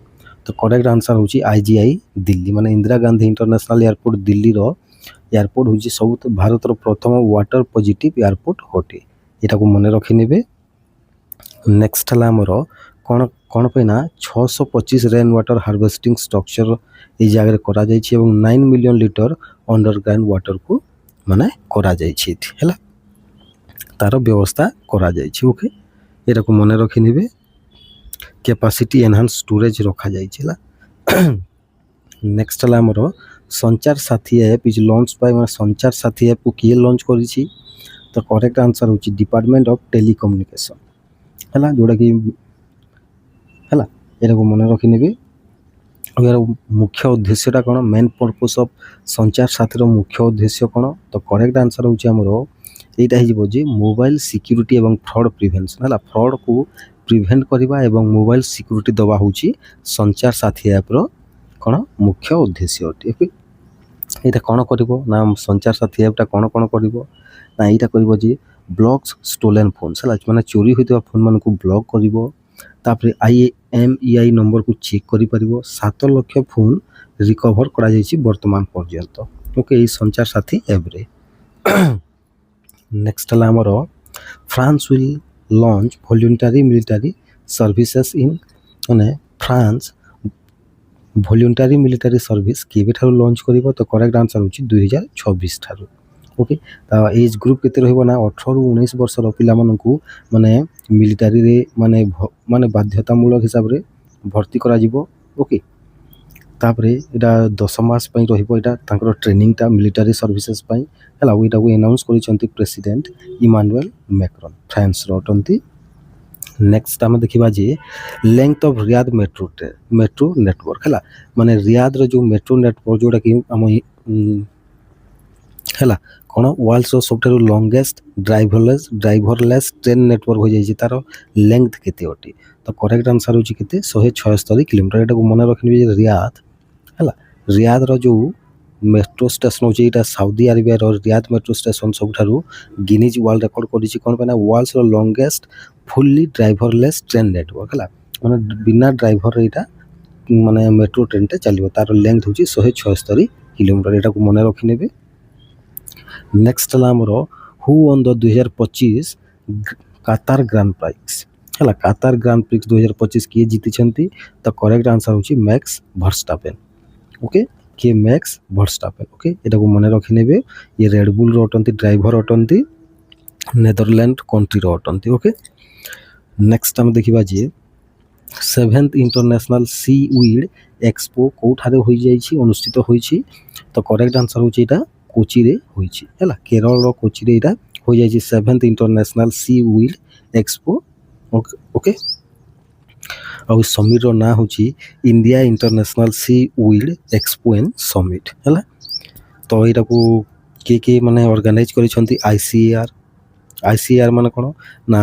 ତ କରେକ୍ଟ ଆନ୍ସର୍ ହେଉଛି IGI ଦିଲ୍ଲୀ ମାନେ ଇନ୍ଦିରା ଗାନ୍ଧୀ ଇଣ୍ଟରନ୍ୟାସନାଲ ଏୟାରପୋର୍ଟ ଦିଲ୍ଲୀର ଏୟାରପୋର୍ଟ ହେଉଛି ଭାରତର ପ୍ରଥମ ୱାଟର ପଜିଟିଭ ଏୟାରପୋର୍ଟ ଅଟେ ଏଟାକୁ ମନେ ରଖିନେବେ ନେକ୍ସଟ ହେଲା ଆମର କ'ଣ ପାଇଁ ନା 625 ରେନ୍ ୱାଟର ହାର୍ଭେଷ୍ଟିଂ ଷ୍ଟ୍ରକ୍ଚର ଏଇ ଜାଗାରେ କରାଯାଇଛି ଏବଂ 9 ମିଲିୟନ ଲିଟର ଅଣ୍ଡରଗ୍ରାଉଣ୍ଡ ୱାଟରକୁ ମାନେ କରାଯାଇଛି ଏଠି ହେଲା ତାର ବ୍ୟବସ୍ଥା କରାଯାଇଛି ଓକେ ଏଟାକୁ ମନେ ରଖିନେବେ କ୍ୟାପାସିଟି ଏନହାନ୍ସ ଷ୍ଟୋରେଜ ରଖାଯାଇଛି ହେଲା ନେକ୍ସଟ ହେଲା ଆମର ସଞ୍ଚାର ସାଥୀ ଆପ୍ ଇଜ୍ ଲଞ୍ଚ ବାଇ ମାନେ ସଞ୍ଚାର ସାଥୀ ଆପ୍କୁ କିଏ ଲଞ୍ଚ କରିଛି ତ କରେକ୍ଟ ଆନ୍ସର୍ ହେଉଛି ଡିପାର୍ଟମେଣ୍ଟ ଅଫ୍ ଟେଲିକମ୍ୟୁନିକେସନ୍ ହେଲା ଯେଉଁଟାକି ହେଲା ଏଟାକୁ ମନେ ରଖିନେବେ ଆଉ ଏହାର ମୁଖ୍ୟ ଉଦ୍ଦେଶ୍ୟଟା କ'ଣ ମେନ୍ ପର୍ପୋଜ୍ ଅଫ୍ ସଞ୍ଚାର ସାଥୀର ମୁଖ୍ୟ ଉଦ୍ଦେଶ୍ୟ କ'ଣ ତ କରେକ୍ଟ ଆନ୍ସର୍ ହେଉଛି ଆମର ଏଇଟା ହେଇଯିବ ଯେ ମୋବାଇଲ ସିକ୍ୟୁରିଟି ଏବଂ ଫ୍ରଡ଼୍ ପ୍ରିଭେନ୍ସନ୍ ହେଲା ଫ୍ରଡ଼୍କୁ ପ୍ରିଭେଣ୍ଟ କରିବା ଏବଂ ମୋବାଇଲ ସିକ୍ୟୁରିଟି ଦେବା ହେଉଛି ସଞ୍ଚାର ସାଥୀ ଆପ୍ର କ'ଣ ମୁଖ୍ୟ ଉଦ୍ଦେଶ୍ୟ ଅଟେ ଓକେ ଏଇଟା କ'ଣ କରିବ ନା ସଞ୍ଚାର ସାଥୀ ଆପ୍ଟା କ'ଣ କରିବ ନା ଏଇଟା କରିବ ଯେ ବ୍ଲକ୍ସ ଷ୍ଟୋଲେନ୍ ଫୋନ୍ସ ହେଲା ମାନେ ଚୋରି ହୋଇଥିବା ଫୋନ୍ମାନଙ୍କୁ ବ୍ଲକ୍ କରିବ ତାପରେ IMEI ନମ୍ବରକୁ ଚେକ୍ କରିପାରିବ 7 ଲକ୍ଷ ଫୋନ୍ ରିକଭର୍ କରାଯାଇଛି ବର୍ତ୍ତମାନ ପର୍ଯ୍ୟନ୍ତ ଓକେ ଏଇ ସଞ୍ଚାର ସାଥୀ ଆପ୍ରେ ନେକ୍ସଟ ହେଲା ଆମର France will launch voluntary military services in ମାନେ ଫ୍ରାନ୍ସ ଭଲ୍ୟୁଣ୍ଟାରୀ ମିଲିଟାରୀ ସର୍ଭିସ୍ କେବେଠାରୁ ଲଞ୍ଚ କରିବ ତ କରେକ୍ଟ ଆନ୍ସର୍ ହେଉଛି 2026 ଠାରୁ ଓକେ ତା ଏଜ୍ ଗ୍ରୁପ୍ କେତେ ରହିବ ନା 18ରୁ 19 ବର୍ଷର ପିଲାମାନଙ୍କୁ ମାନେ ମିଲିଟାରୀରେ ମାନେ ବାଧ୍ୟତାମୂଳକ ହିସାବରେ ଭର୍ତ୍ତି କରାଯିବ ଓକେ ତାପରେ ଏଇଟା 10 ମାସ ପାଇଁ ରହିବ, ଏଇଟା ତାଙ୍କର ଟ୍ରେନିଂଟା ମିଲିଟାରୀ ସର୍ଭିସେସ୍ ପାଇଁ ହେଲା। ଆଉ ଏଇଟାକୁ ଆନାଉନ୍ସ କରିଛନ୍ତି ପ୍ରେସିଡେଣ୍ଟ ଇମାନୁଏଲ୍ ମ୍ୟାକ୍ରନ୍, ଫ୍ରାନ୍ସର ଅଟନ୍ତି। ନେକ୍ସଟ ଆମେ ଦେଖିବା ଯେ length of Riyadh metro network ହେଲା, ମାନେ ରିୟାଦର ଯେଉଁ ମେଟ୍ରୋ ନେଟୱାର୍କ ଯେଉଁଟାକି ଆମ ହେଲା କ'ଣ ୱାର୍ଲଡର ସବୁଠାରୁ ଲଙ୍ଗେଷ୍ଟ ଡ୍ରାଇଭରଲେସ୍ ଟ୍ରେନ୍ ନେଟୱାର୍କ ହୋଇଯାଇଛି। ତା'ର ଲେନ୍ଥ କେତେ ଅଟେ? ତ କରେକ୍ଟ ଆନ୍ସର ହେଉଛି କେତେ? 176 କିଲୋମିଟର। ଏଟାକୁ ମନେ ରଖିନେବେ ଯେ ରିୟାଦ ହେଲା, ରିୟାଦର ଯେଉଁ ମେଟ୍ରୋ ଷ୍ଟେସନ୍ ହେଉଛି ଏଇଟା ସାଉଦି ଆରବିଆର ରିୟାଦ ମେଟ୍ରୋ ଷ୍ଟେସନ୍ ସବୁଠାରୁ ଗିନିଜ୍ ୱାର୍ଲଡ ରେକର୍ଡ କରିଛି। କ'ଣ ପାଇଁ ନା ୱାର୍ଲଡର ଲଙ୍ଗେଷ୍ଟ ଫୁଲି ଡ୍ରାଇଭରଲେସ୍ ଟ୍ରେନ୍ ନେଟୱାର୍କ ହେଲା, ମାନେ ବିନା ଡ୍ରାଇଭରରେ ଏଇଟା ମାନେ ମେଟ୍ରୋ ଟ୍ରେନ୍ଟା ଚାଲିବ। ତା'ର ଲେନ୍ଥ ହେଉଛି 176 କିଲୋମିଟର। ଏଟାକୁ ମନେ ରଖିନେବେ। ନେକ୍ସଟ ହେଲା ଆମର who won the 2025 Qatar grand prix ହେଲା। କାତାର ଗ୍ରାଣ୍ଡ ପ୍ରିକ୍ସ 2025 କିଏ ଜିତିଛନ୍ତି? ତ କରେକ୍ଟ ଆନ୍ସର ହେଉଛି ମ୍ୟାକ୍ସ ଭର୍ଷ୍ଟାପେନ୍। ଓକେ, କିଏ? Max Verstappen. ଓକେ, ଏଟାକୁ ମନେ ରଖିନେବେ। ଇଏ ରେଡବୁଲର ଅଟନ୍ତି, ଡ୍ରାଇଭର ଅଟନ୍ତି, ନେଦରଲ୍ୟାଣ୍ଡ କଣ୍ଟ୍ରିର ଅଟନ୍ତି। ଓକେ, ନେକ୍ସଟ ଆମେ ଦେଖିବା ଯେ 7th international C weed expo କେଉଁଠାରେ ହୋଇଯାଇଛି, ଅନୁଷ୍ଠିତ ହୋଇଛି? ତ କରେକ୍ଟ ଆନ୍ସର ହେଉଛି ଏଇଟା କୋଚିରେ ହୋଇଛି ହେଲା, କେରଳର କୋଚିରେ ଏଇଟା ହୋଇଯାଇଛି 7th international C weed expo. Okay, ଆଉ ସମିଟ୍ର ନାଁ ହେଉଛି India international C weed expo and summit ହେଲା। ତ ଏଇଟାକୁ କିଏ ମାନେ ଅର୍ଗାନାଇଜ୍ କରିଛନ୍ତି? ଆଇସିଏଆର୍ ମାନେ କ'ଣ ନା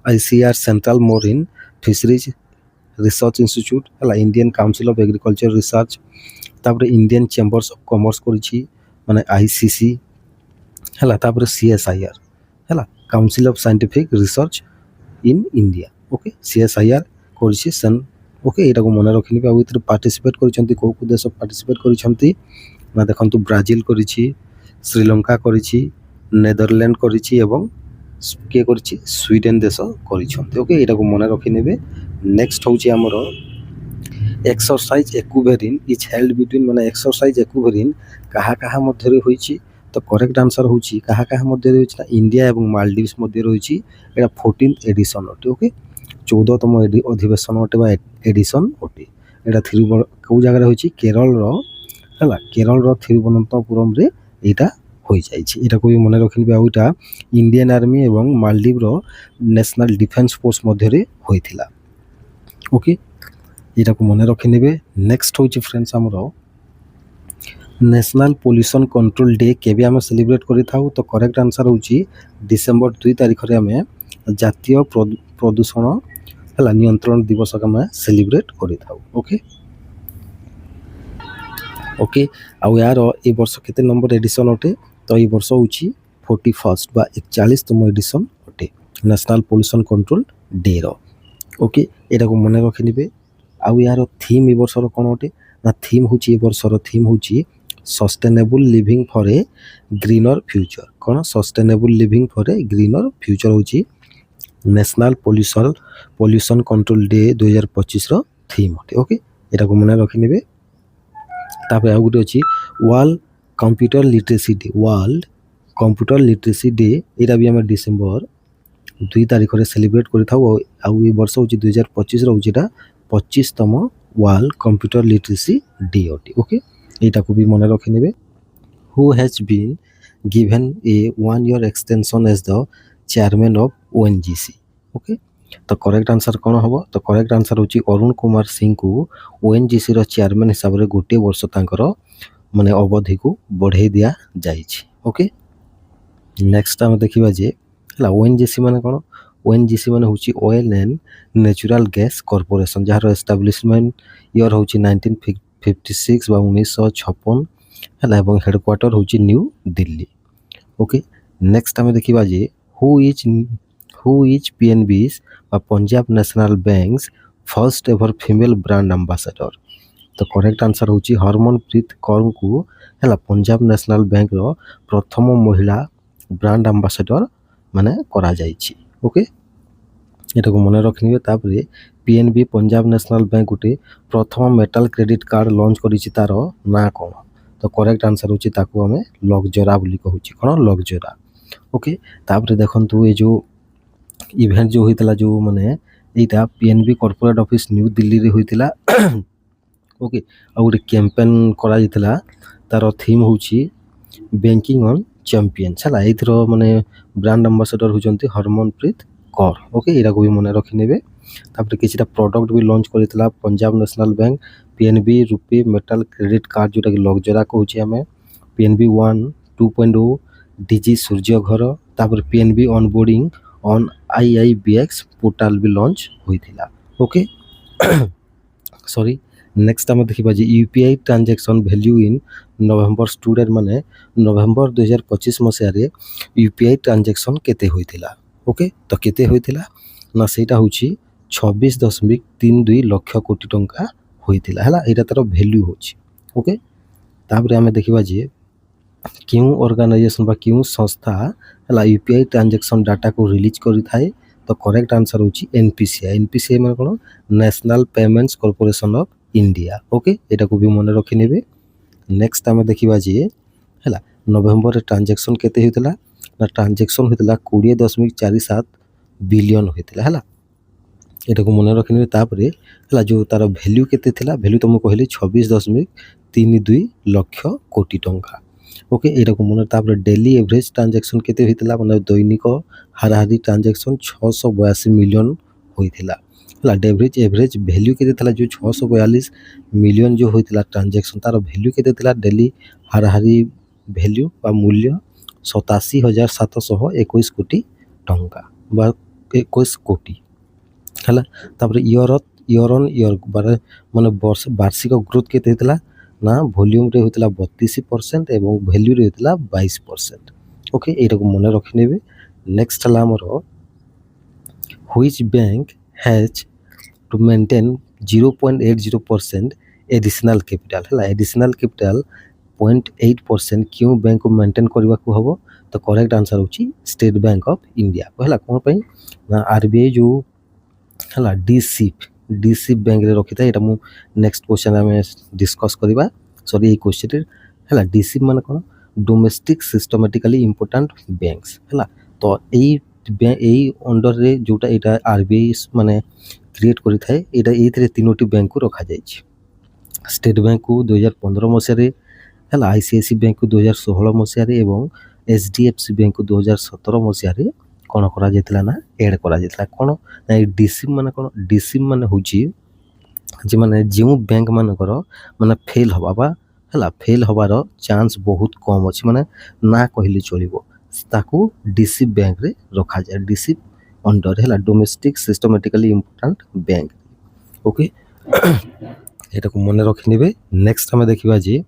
ICAR central marine fisheries research institute ହେଲା, Indian council of agriculture research, ତାପରେ ଇଣ୍ଡିଆନ୍ ଚେମ୍ବର୍ସ ଅଫ୍ କମର୍ସ କରିଛି ମାନେ ICC ହେଲା, ତାପରେ CSIR ହେଲା, council of scientific research in India. Okay, CSIR କରିଛି ଓକେ, ଏଇଟାକୁ ମନେ ରଖିନେବେ। ଆଉ ଏଥିରେ ପାର୍ଟିସିପେଟ୍ କରିଛନ୍ତି କେଉଁ ଦେଶ ପାର୍ଟିସିପେଟ୍ କରିଛନ୍ତି ନା ଦେଖନ୍ତୁ ବ୍ରାଜିଲ କରିଛି, ଶ୍ରୀଲଙ୍କା କରିଛି, ନେଦରଲ୍ୟାଣ୍ଡ କରିଛି ଏବଂ କିଏ କରିଛି? ସ୍ୱିଡେନ୍ ଦେଶ କରିଛନ୍ତି। ଓକେ, ଏଇଟାକୁ ମନେ ରଖିନେବେ। ନେକ୍ସଟ ହେଉଛି ଆମର ଏକ୍ସରସାଇଜ ଏକୁଭେରିନ୍ ଇଜ୍ ହେଲ୍ଡ ବିଟୱିନ୍, ମାନେ ଏକ୍ସରସାଇଜ ଏକୁଭେରିନ୍ କାହା ମଧ୍ୟରେ ହୋଇଛି? ତ କରେକ୍ଟ ଆନ୍ସର ହେଉଛି କାହା ମଧ୍ୟରେ ହୋଇଛି ନା ଇଣ୍ଡିଆ ଏବଂ ମାଲଡିଭ୍ସ ମଧ୍ୟରେ ରହିଛି। ଏଇଟା 14th ଏଡିସନ୍ ଅଟେ। ଓକେ, 14ତମ ଅଧିବେଶନ ଅଟେ ବା ଏଡିସନ୍ ଅଟେ। ଏଇଟା କେଉଁ ଜାଗାରେ ହୋଇଛି? କେରଳର ହେଲା, କେରଳର ଥିରୁବନନ୍ତପୁରମରେ ଏଇଟା ହୋଇଯାଇଛି। ଏଇଟାକୁ ବି ମନେ ରଖିନେବେ। ଆଉ ଏଇଟା ଇଣ୍ଡିଆନ୍ ଆର୍ମି ଏବଂ ମାଲଡିଭ୍ର ନ୍ୟାସନାଲ୍ ଡିଫେନ୍ସ ଫୋର୍ସ ମଧ୍ୟରେ ହୋଇଥିଲା। ଓକେ, ଏଇଟାକୁ ମନେ ରଖିନେବେ। ନେକ୍ସଟ ହେଉଛି ଫ୍ରେଣ୍ଡସ୍ ଆମର ନ୍ୟାସନାଲ୍ ପଲ୍ୟୁସନ୍ କଣ୍ଟ୍ରୋଲ ଡେ କେବେ ଆମେ ସେଲିବ୍ରେଟ୍ କରିଥାଉ? ତ କରେକ୍ଟ ଆନ୍ସର ହେଉଛି ଡିସେମ୍ବର 2 ତାରିଖରେ ଆମେ ଜାତୀୟ ପ୍ରଦୂଷଣ ହେଲା ନିୟନ୍ତ୍ରଣ ଦିବସ ଆମେ ସେଲିବ୍ରେଟ୍ କରିଥାଉ। ଓକେ, ଆଉ ୟାର ଏ ବର୍ଷ କେତେ ନମ୍ବର ଏଡିସନ୍ ଅଟେ? ତ ଏଇ ବର୍ଷ ହେଉଛି 41st ବା 41ତମ ଏଡିସନ୍ ଅଟେ ନ୍ୟାସନାଲ୍ ପଲ୍ୟୁସନ୍ କଣ୍ଟ୍ରୋଲ ଡେର। ଓକେ, ଏଇଟାକୁ ମନେ ରଖିନେବେ। ଆଉ ୟାର ଥିମ୍ ଏ ବର୍ଷର କ'ଣ ଅଟେ? ନା ଥିମ୍ ହେଉଛି ଏ ବର୍ଷର ଥିମ୍ ହେଉଛି sustainable living for a greener future. କ'ଣ? Sustainable living for a greener future ହେଉଛି ନ୍ୟାସନାଲ୍ ପଲ୍ୟୁସନ୍ କଣ୍ଟ୍ରୋଲ ଡେ 2025ର ଥିମ୍ ଅଟେ। ଓକେ, ଏଟାକୁ ମନେ ରଖିନେବେ। ତାପରେ ଆଉ ଗୋଟେ ଅଛି ୱାର୍ଲଡ କମ୍ପ୍ୟୁଟର ଲିଟରେସି ଡେ। ଏଇଟା ବି ଆମେ ଡିସେମ୍ବର 2 ତାରିଖରେ ସେଲିବ୍ରେଟ୍ କରିଥାଉ। ଆଉ ଏ ବର୍ଷ ହେଉଛି 2025ର ହେଉଛି ଏଇଟା 25ତମ ୱାର୍ଲଡ କମ୍ପ୍ୟୁଟର ଲିଟରେସି ଡେ ଅଟେ। ଓକେ, এইটাକୁ ବି ମନେ ରଖିନେବେ। Who has been given a 1 year extension as the chairman of ONGC। Okay, ତ କରେକ୍ଟ ଆନ୍ସର କ'ଣ ହେବ? ତ କରେକ୍ଟ ଆନ୍ସର ହେଉଛି ଅରୁଣ କୁମାର ସିଂଙ୍କୁ ONGCର ଚେୟାରମ୍ୟାନ୍ ହିସାବରେ ଗୋଟିଏ ବର୍ଷ ତାଙ୍କର ମାନେ ଅବଧିକୁ ବଢ଼େଇ ଦିଆଯାଇଛି। ଓକେ, ନେକ୍ସଟ ଆମେ ଦେଖିବା ଯେ ହେଲା ONGC ମାନେ କ'ଣ? ONGC ମାନେ ହେଉଛି oil and natural gas corporation, ଯାହାର ଏଷ୍ଟାବ୍ଲିଶମେଣ୍ଟ ଇୟର୍ ହେଉଛି 1956 ବା 1956 ହେଲା, ଏବଂ ହେଡ଼କ୍ୱାର୍ଟର ହେଉଛି ନ୍ୟୁ ଦିଲ୍ଲୀ। ଓକେ, ନେକ୍ସଟ ଆମେ ଦେଖିବା ଯେ ହୁ ଇଜ୍ PNB's ବା Punjab national banks first ever female brand ambassador. ତ କରେକ୍ଟ ଆନ୍ସର ହେଉଛି ହରମନପ୍ରୀତ କୌରଙ୍କୁ ହେଲା ପଞ୍ଜାବ ନ୍ୟାସନାଲ୍ ବ୍ୟାଙ୍କର ପ୍ରଥମ ମହିଳା ବ୍ରାଣ୍ଡ ଆମ୍ବାସାଡ଼ର ମାନେ କରାଯାଇଛି। ଓକେ, ଏଟାକୁ ମନେ ରଖିନେବେ। ତାପରେ PNB ପଞ୍ଜାବ ନ୍ୟାସନାଲ୍ ବ୍ୟାଙ୍କ ଗୋଟେ ପ୍ରଥମ ମେଟାଲ କ୍ରେଡ଼ିଟ୍ କାର୍ଡ଼ ଲଞ୍ଚ କରିଛି, ତା'ର ନାଁ କ'ଣ? ତ କରେକ୍ଟ ଆନ୍ସର ହେଉଛି ତାକୁ ଆମେ ଲକ୍ଜରା ବୋଲି କହୁଛି। କ'ଣ? ଲକ୍ଜରା। ଓକେ, ତାପରେ ଦେଖନ୍ତୁ ଏ ଯେଉଁ ଇଭେଣ୍ଟ ଯେଉଁ ହୋଇଥିଲା, ଯେଉଁ ମାନେ ଏଇଟା PNB କର୍ପୋରେଟ୍ ଅଫିସ୍ ନ୍ୟୁ ଦିଲ୍ଲୀରେ ହୋଇଥିଲା ओके आ गोटे कैंपेन करा तार थीम होची बैंकिंग ऑन चैंपियंस है एथर माने ब्रांड एम्बेसडर होचंती हरमनप्रीत कौर ओके एटा को भी मन रखि नेबे तापर किछटा प्रोडक्ट भी लॉन्च करितला Punjab national bank PNB RuPay metal credit card जोटा कि लग्जरा कहूची हमें पीएनबी 1 2.0 डीजी सूर्य घर तापर पीएनबी ऑनबोर्डिंग ऑन आईआईबीएक्स पोर्टल भी लॉन्च होइथिला ओके सॉरी नेक्स्ट आम देखा UPI transaction value in November student माने नवेम्बर 2025 मसीह यूपीआई ट्रांजैक्शन केते होइथिला ओके तो केते होइथिला ना सेटा होची 26.32 लाख कोटी टंका होइथिला हला एटा तार वैल्यू होची ओके तापर आम देखा क्यों ऑर्गेनाइजेशन बा क्यों संस्था हला यूपीआई ट्रांजैक्शन डाटा को रिलीज करि थाए तो करेक्ट आंसर होची एनपीसीआई माने कोन national payments corporation of India okay एटा को भी मन रखि नेबे नेक्स्ट आम देखा है नवेम्बर ट्रांजैक्शन केते होइतला ना ट्रांजैक्शन होइतला 20.47 बिलियन होइतला है एटा को मन रखि नेबे तापरे है जो तार वैल्यू केते थिला वैल्यू तो मु कहली 26.32 लाख कोटी टंका ओके एटा को मन तापरे डेली एवरेज ट्रांजैक्शन केते होइतला माने दैनिक हाराहारी ट्रांजैक्शन 682 मिलियन होइतला हला एवरेज वैल्यू केते थिला जो 642 मिलियन जो होइतला ट्रांजैक्शन तार वैल्यू केते थिला डेली हाराहारी वैल्यू बा मूल्य 87,721 कोटी टंका बा 21 कोटी हला तापर ईयर ऑन ईयर माने वर्ष वार्षिक ग्रोथ केते थिला ना वॉल्यूम रे होइतला 32% एवं वैल्यू रे होइतला 22% ओके एटा को मन रखि नेबे नेक्स्ट हला हमर which bank has to maintain 0.80% additional capital है एडिशनल कैपिटल 0.8% क्यों बैंक को मेंटेन करने को हम तो करेक्ट आंसर होची स्टेट बैंक ऑफ इंडिया है कौन पर ना आरबीआई जो है डीसीप बैंक रे रखी था यहाँ मुझे नेक्स्ट क्वेश्चन आम डिस्कस करवा सॉरी ये क्वेश्चन है डीसीप मान कौन डोमेस्टिक सिस्टमेटिकली इम्पोर्टाट बैंक्स है तो यही अंडर रे जोटा यहाँ आरबीआई माने क्रिएट करि थाए एटा एथरे तीनोटी बैंक को रखा जाइछि स्टेट बैंक को 2015 मसीह है आईसीआईसी बैंक को 2016 मसीह एवं एचडीएफसी बैंक को 2017 मसीह कौन करा ना एड करा कौन ना डीसीप माने कौन डीसीप माने होची जे माने जो बैंक मानकर माने फेल हवा बा है फेल हबार चांस बहुत कम अच्छी माने ना कहले चलिबो ताकू डीसीप बैंक रे रखा जाए डीसीप अंडर है domestic systematically important bank okay एटा को मन रखि नेबे नेक्स्ट हमें देखिबा जे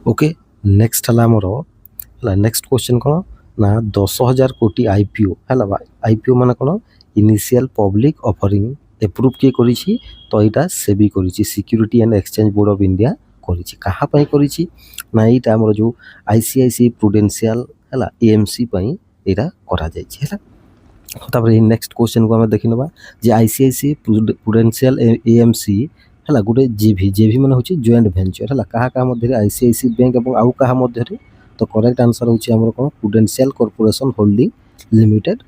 ओके नेक्स्ट हला हमर हला नेक्स्ट क्वेश्चन कोन ना 10,000 कोटी आईपीओ हला आईपीओ माने कोन इनिशियल पब्लिक ऑफरिंग एप्रूव के करिछि तो एटा सेबी करिछि security and exchange board of India करिछि कहा पई करिछि ना एटा हमर जो आईसीआईसी प्रुडेंशियल हला एएमसी पई एटा करा जाइछि हला तापर नेक्स्ट क्वेश्चन को आम देखि नबा जे आईसीआईसी प्रुडेंशियल एएमसी है गोटे जेभी माने होची जॉइंट वेंचर है कहा मध्य आईसीआईसी बैंक और आउ कहा मध्य तो करेक्ट आंसर होची हमर कोन प्रुडेंशियल कॉर्पोरेशन होल्डिंग लिमिटेड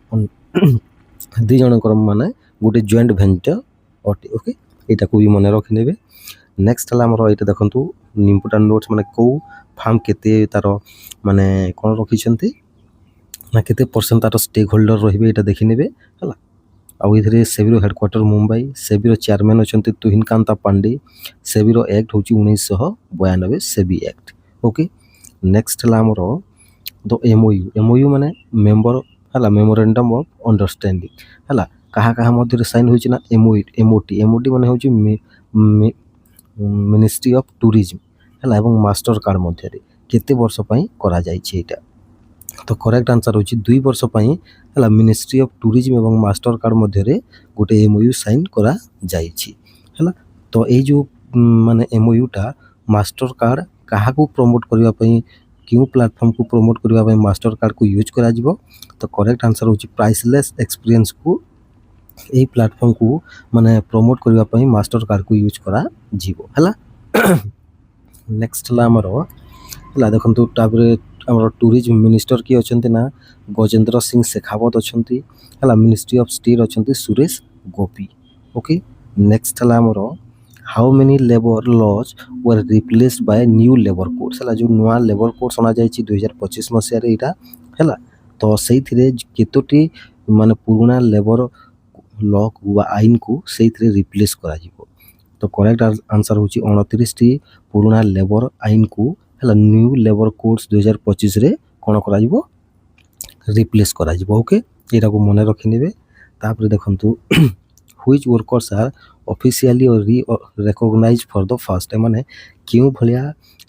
दी जनकर माने गोटे जॉइंट वेंचर अटे ओके एटा को भी मन रखि नेबे नेक्स्ट हला हमर एटा देखंतु इंपोर्टेंट नोट्स माने को फार्म केते तार माने कोन रखिछंती ना केते परसेंट तार स्टेक होल्डर रहिबे एटा देखि नेबे हला आउ इधरे सेबीरो हेडक्वार्टर मुंबई सेबीरो चेयरमैन अछंती तुहिन कांता पांडे सेबीरो एक्ट होची 1992 सेबी एक्ट ओके नेक्स्ट हला हमर तो एमओयू माने मेंबर हला मेमोरेंडम ऑफ अंडरस्टैंडिंग हला कहा मध्य साइन होची ना एमओटी माने होची मिनिस्ट्री ऑफ टूरिज्म हला एवं मास्टर कार्ड मध्य केते वर्ष पई करा जाई छी एटा तो करेक्ट आंसर होची 2 वर्ष पई हला मिनिस्ट्री ऑफ टूरिज्म एवं मास्टर कार्ड मध्य रे गोटे एमओयू साइन करा जाई छी हला तो ए जो माने एमओयू टा मास्टर कार्ड कहा को प्रमोट करबा पई क्यों प्लेटफॉर्म को प्रमोट करबा पई मास्टर कार्ड को यूज करा जिवो तो करेक्ट आंसर होची प्राइसलेस एक्सपीरियंस को ए प्लेटफॉर्म को माने प्रमोट करबा पई मास्टर कार्ड को यूज करा जिवो हला नेक्स्ट ला हमर हला देखंतु ताबरे हमर टूरिज्म मिनिस्टर की अछंती ना गजेंद्र सिंह शेखावत अछंती हला मिनिस्ट्री ऑफ स्टेट अछंती सुरेश गोपी ओके नेक्स्ट हला हमर how many labour laws were replaced by new labour codes ହେଲା ଯେଉଁ ନୂଆ ଲେବର କୋଡ୍ସ ଅଣାଯାଇଛି 2025 ମସିହାରେ ଏଇଟା ହେଲା। ତ ସେଇଥିରେ କେତୋଟି ମାନେ ପୁରୁଣା ଲେବର ଲକୁ ବା ଆଇନକୁ ସେଇଥିରେ ରିପ୍ଲେସ୍ କରାଯିବ। ତ କରେକ୍ଟ ଆନ୍ସର ହେଉଛି 29ଟି ପୁରୁଣା ଲେବର ଆଇନକୁ ହେଲା ନ୍ୟୁ ଲେବର କୋଡ୍ସ 2025ରେ କ'ଣ କରାଯିବ ରିପ୍ଲେସ୍ କରାଯିବ। ଓକେ, ଏଇଟାକୁ ମନେ ରଖିନେବେ। ତାପରେ ଦେଖନ୍ତୁ which workers R officially recognise for the first ମାନେ କେଉଁ ଭଳିଆ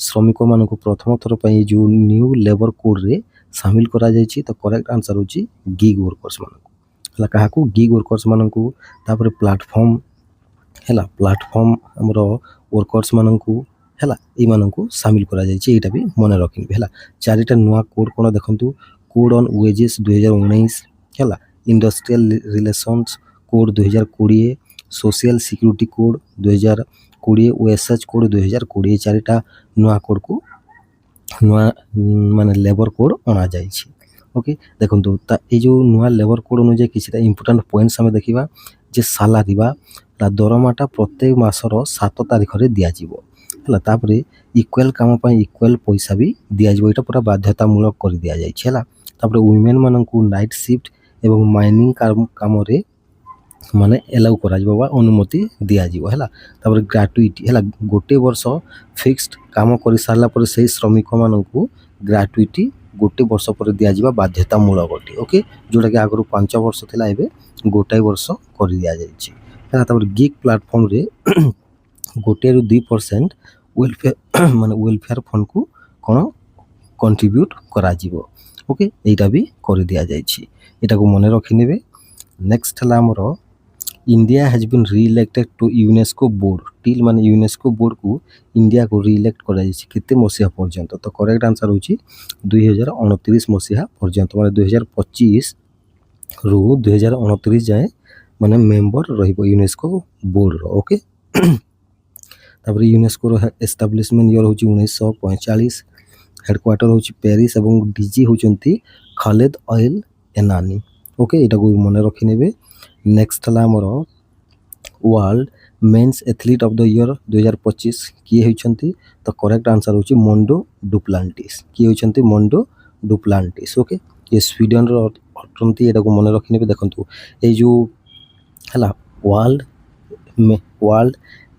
ଶ୍ରମିକମାନଙ୍କୁ ପ୍ରଥମ ଥର ପାଇଁ ଯେଉଁ ନ୍ୟୁ ଲେବର କୋଡ଼୍ରେ ସାମିଲ କରାଯାଇଛି। ତ କରେକ୍ଟ ଆନ୍ସର ହେଉଛି ଗିଗ୍ ୱର୍କର୍ସ ମାନଙ୍କୁ ହେଲା। କାହାକୁ? ଗିଗ୍ ୱର୍କର୍ସ ମାନଙ୍କୁ। ତାପରେ ପ୍ଲାଟଫର୍ମ ହେଲା, ପ୍ଲାଟଫର୍ମ ଆମର ୱର୍କର୍ସ ମାନଙ୍କୁ ହେଲା, ଏଇମାନଙ୍କୁ ସାମିଲ କରାଯାଇଛି। ଏଇଟା ବି ମନେ ରଖିନେବେ ହେଲା। ଚାରିଟା ନୂଆ କୋଡ୍ କ'ଣ ଦେଖନ୍ତୁ, କୋଡ୍ ଅନ୍ ୱେଜେସ୍ 2019 ହେଲା, industrial relations code 2020, social security code 2020 ଓ ଏସ୍ଏଚ୍ କୋଡ୍ 2020। ଏ ଚାରିଟା ନୂଆ କୋଡ୍କୁ ନୂଆ ମାନେ ଲେବର କୋଡ୍ ଅଣାଯାଇଛି। ଓକେ, ଦେଖନ୍ତୁ ଏଇ ଯେଉଁ ନୂଆ ଲେବର କୋଡ୍ ଅନୁଯାୟୀ କିଛିଟା ଇମ୍ପୋର୍ଟାଣ୍ଟ ପଏଣ୍ଟସ୍ ଆମେ ଦେଖିବା ଯେ ସାଲାରୀ ବା ଦରମାଟା ପ୍ରତ୍ୟେକ ମାସର 7 ତାରିଖରେ ଦିଆଯିବ ହେଲା। ତାପରେ ଇକ୍ୱାଲ୍ କାମ ପାଇଁ ଇକ୍ୱାଲ୍ ପଇସା ବି ଦିଆଯିବ। ଏଇଟା ପୁରା ବାଧ୍ୟତାମୂଳକ କରି ଦିଆଯାଇଛି ହେଲା। ତାପରେ ୱିମେନ୍ ମାନଙ୍କୁ ନାଇଟ୍ ସିଫ୍ଟ ଏବଂ ମାଇନିଂ କାମରେ ମାନେ ଏଲାଉ କରାଯିବ ବା ଅନୁମତି ଦିଆଯିବ ହେଲା। ତାପରେ ଗ୍ରାଟୁଇଟି ହେଲା, ଗୋଟେ ବର୍ଷ ଫିକ୍ସଡ କାମ କରିସାରିଲା ପରେ ସେହି ଶ୍ରମିକମାନଙ୍କୁ ଗ୍ରାଟୁଇଟି ଗୋଟେ ବର୍ଷ ପରେ ଦିଆଯିବା ବାଧ୍ୟତାମୂଳକ ଅଟେ। ଓକେ, ଯେଉଁଟାକି ଆଗରୁ 5 ବର୍ଷ ଥିଲା, ଏବେ ଗୋଟାଏ ବର୍ଷ କରି ଦିଆଯାଇଛି ହେଲା। ତାପରେ ଗିଗ୍ ପ୍ଲାଟଫର୍ମରେ 1-2% ମାନେ ୱେଲଫେୟାର ଫଣ୍ଡକୁ କ'ଣ କଣ୍ଟ୍ରିବ୍ୟୁଟ୍ କରାଯିବ। ଓକେ, ଏଇଟା ବି କରିଦିଆଯାଇଛି, ଏଇଟାକୁ ମନେ ରଖିନେବେ। ନେକ୍ସଟ ହେଲା ଆମର India has been reelected to UNESCO board. Till ମାନେ ୟୁନେସ୍କୋ ବୋର୍ଡ଼କୁ ଇଣ୍ଡିଆକୁ ରିଇଲେକ୍ଟ କରାଯାଇଛି କେତେ ମସିହା ପର୍ଯ୍ୟନ୍ତ? ତ କରେକ୍ଟ ଆନ୍ସର ହେଉଛି 2029 ମସିହା ପର୍ଯ୍ୟନ୍ତ, ମାନେ 2025ରୁ 2029 ଯାଏଁ ମାନେ ମେମ୍ବର ରହିବ ୟୁନେସ୍କୋ ବୋର୍ଡ଼ର। ଓକେ, ତାପରେ ୟୁନେସ୍କୋର ଏଷ୍ଟାବ୍ଲିଶମେଣ୍ଟ ଇୟର ହେଉଛି 1945, ହେଡ଼କ୍ୱାର୍ଟର ହେଉଛି ପ୍ୟାରିସ୍ ଏବଂ ଡିଜି ହେଉଛନ୍ତି ଖାଲେଦ ଅଲ୍ ଏନାନି। ଓକେ, ଏଇଟାକୁ ମନେ ରଖିନେବେ। ନେକ୍ସଟ ହେଲା ଆମର world men's athlete of the year 2025 କିଏ ହେଉଛନ୍ତି? ତ କରେକ୍ଟ ଆନ୍ସର ହେଉଛି ମଣ୍ଡୋ ଡୁପ୍ଲାଣ୍ଟିସ୍। କିଏ ହେଉଛନ୍ତି? ମଣ୍ଡୋ ଡୁପ୍ଲାଣ୍ଟିସ୍। ଓକେ, ଇଏ ସ୍ୱିଡେନର ଅଟନ୍ତି, ଏଇଟାକୁ ମନେ ରଖିନେବେ। ଦେଖନ୍ତୁ ଏଇ ଯେଉଁ ହେଲା world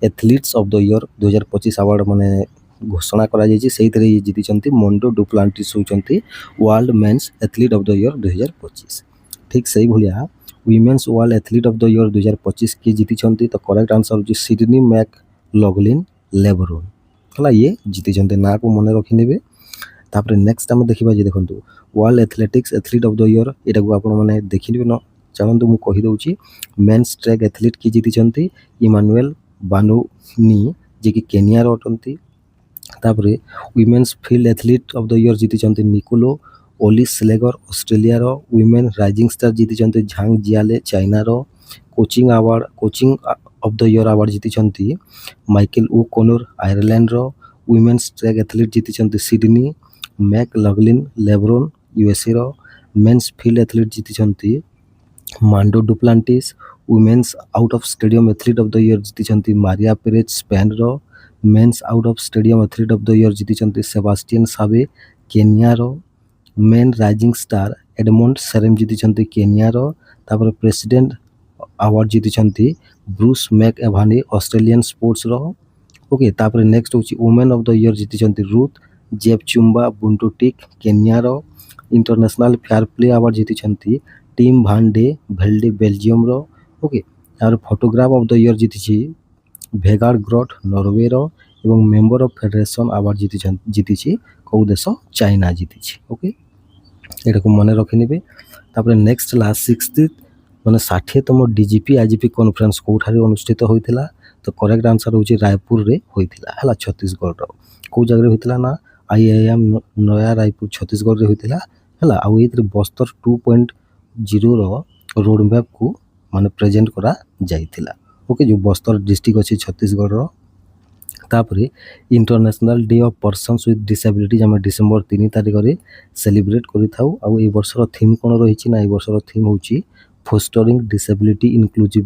athletes of the year 2025 award ମାନେ ଘୋଷଣା କରାଯାଇଛି। ସେଇଥିରେ ଇଏ ଜିତିଛନ୍ତି ମଣ୍ଡୋ ଡୁପ୍ଲାଣ୍ଟିସ୍ ହେଉଛନ୍ତି world men's athlete of the year 2025। ଠିକ୍ ସେଇଭଳିଆ women's world athlete of the year 2025 କିଏ ଜିତିଛନ୍ତି? ତ କରେକ୍ଟ ଆନ୍ସର ହେଉଛି ସିଡନୀ ମ୍ୟାକ୍ ଲଗଲିନ୍ ଲେବରୋନ୍ ହେଲା, ଇଏ ଜିତିଛନ୍ତି। ନାଁକୁ ମନେ ରଖିନେବେ। ତାପରେ ନେକ୍ସଟ ଆମେ ଦେଖିବା ଯେ ଦେଖନ୍ତୁ world athletics athlete of the year, ଏଇଟାକୁ ଆପଣମାନେ ଦେଖିନେବେ। ଚାଲନ୍ତୁ ମୁଁ କହିଦେଉଛି। ମେନ୍ସ ଟ୍ରାକ୍ ଏଥଲିଟ୍ କିଏ ଜିତିଛନ୍ତି? ଇମାନୁଏଲ ବାନୋନି, ଯିଏକି କେନିଆର ଅଟନ୍ତି। ତାପରେ women's field athlete of the year ଜିତିଛନ୍ତି ନିକୋଲୋ ଓଲିସ୍ ସ୍ଲେଗର ଅଷ୍ଟ୍ରେଲିଆର। ୱିମେନ୍ ରାଇଜିଂ ଷ୍ଟାର ଜିତିଛନ୍ତି ଝାଙ୍ଗ ଜିଆଲେ ଚାଇନାର। Coaching of the year award ଜିତିଛନ୍ତି ମାଇକେଲ ଓ କୋନର ଆୟାରଲ୍ୟାଣ୍ଡର। ୱିମେନ୍ସ ଟ୍ରାକ୍ ଏଥଲିଟ୍ ଜିତିଛନ୍ତି ସିଡନୀ ମ୍ୟାକ୍ ଲଗଲିନ୍ ଲେବ୍ରୋନ୍ ୟୁଏସ୍ଏର। ମେନ୍ସ ଫିଲ୍ଡ ଏଥଲିଟ୍ ଜିତିଛନ୍ତି Mondo Duplantis. Women's out of stadium athlete of the year ଜିତିଛନ୍ତି Maria Perez ସ୍ପେନ୍ର। Men's out of stadium athlete of the year ଜିତିଛନ୍ତି Sebastian ସାବେ କେନିଆର। Men rising star Edmund Serem ଜିତିଛନ୍ତି କେନିଆର। ତାପରେ president award ଜିତିଛନ୍ତି Bruce McAvaney Australian ସ୍ପୋର୍ଟସର। Okay, ତାପରେ next ହେଉଛି ଓମେନ୍ ଅଫ୍ ଦ ଇୟର ଜିତିଛନ୍ତି ରୁଥ୍ ଜେପଚୁମ୍ବା ବୁଣ୍ଟୁଟିକ୍ କେନିଆର। ଇଣ୍ଟରନ୍ୟାସନାଲ ଫେୟାର ପ୍ଲେ ଆୱାର୍ଡ଼ ଜିତିଛନ୍ତି ଟିମ୍ ଭାନ୍ ଡେ ଭେଲ୍ଡେ ବେଲଜିୟମର। ଓକେ, ତାପରେ ଫଟୋଗ୍ରାଫ ଅଫ୍ ଦ ଇୟର ଜିତିଛି ଭେଗାର୍ଡ ଗ୍ରଟ୍ ନରୱେର। ଏବଂ ମେମ୍ବର ଅଫ୍ ଫେଡେରେସନ୍ ଆୱାର୍ଡ଼ ଜିତିଛି କେଉଁ ଦେଶ? ଚାଇନା ଜିତିଛି। ଓକେ, ଏଇଟାକୁ ମନେ ରଖିନେବେ। ତାପରେ ନେକ୍ସଟ ହେଲା 60ତମ ଡିଜିପି ଆଇଜିପି କନଫରେନ୍ସ କେଉଁଠାରେ ଅନୁଷ୍ଠିତ ହୋଇଥିଲା? ତ କରେକ୍ଟ ଆନ୍ସର ହେଉଛି ରାୟପୁରରେ ହୋଇଥିଲା ହେଲା, ଛତିଶଗଡ଼ର। କେଉଁ ଜାଗାରେ ହୋଇଥିଲା? ନା IIM ନୟା ରାୟପୁର ଛତିଶଗଡ଼ରେ ହୋଇଥିଲା ହେଲା। ଆଉ ଏଇଥିରେ ବସ୍ତର 2.0ର ରୋଡ଼ ମ୍ୟାପ୍କୁ ମାନେ ପ୍ରେଜେଣ୍ଟ କରାଯାଇଥିଲା। ଓକେ, ଯେଉଁ ବସ୍ତର ଡିଷ୍ଟ୍ରିକ୍ଟ ଅଛି ଛତିଶଗଡ଼ର। ତାପରେ international day of persons with disabilities ଆମେ ଡିସେମ୍ବର 3 ତାରିଖରେ ସେଲିବ୍ରେଟ୍ କରିଥାଉ। ଆଉ ଏଇ ବର୍ଷର ଥିମ୍ କ'ଣ ରହିଛି? ନା ଏଇ ବର୍ଷର ଥିମ୍ ହେଉଛି ଫୋଷ୍ଟରିଂ ଡିସାବିଲିଟି ଇନକ୍ଲୁଜିଭ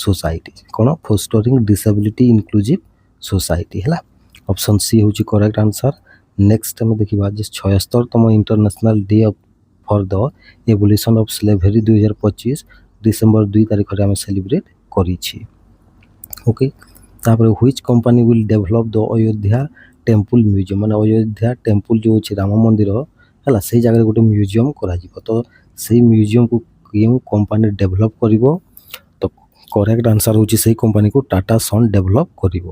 সোসাইটি କ'ଣ ଫୋଷ୍ଟରିଂ ଡିସାବିଲିଟି ଇନକ୍ଲୁଜିଭ୍ সোসাইটি ହେଲା। ଅପସନ୍ ସି ହେଉଛି କରେକ୍ଟ ଆନ୍ସର୍। ନେକ୍ସଟ ଆମେ ଦେଖିବା ଯେ 76ତମ international day for the evolution of slavery 2025 December 2 ତାରିଖରେ ଆମେ ସେଲିବ୍ରେଟ୍ କରିଛି। ଓକେ, ତାପରେ which company will develop the Ayodhya temple museum, ମାନେ ଅଯୋଧ୍ୟା ଟେମ୍ପୁଲ୍ ଯେଉଁ ଅଛି ରାମ ମନ୍ଦିର ହେଲା, ସେଇ ଜାଗାରେ ଗୋଟେ ମ୍ୟୁଜିୟମ୍ କରାଯିବ। ତ ସେଇ ମ୍ୟୁଜିୟମ୍କୁ କେଉଁ କମ୍ପାନୀ ଡେଭଲପ୍ କରିବ? ତ କରେକ୍ଟ ଆନ୍ସର୍ ହେଉଛି ସେଇ କମ୍ପାନୀକୁ ଟାଟା ସନ୍ ଡେଭଲପ୍ କରିବ।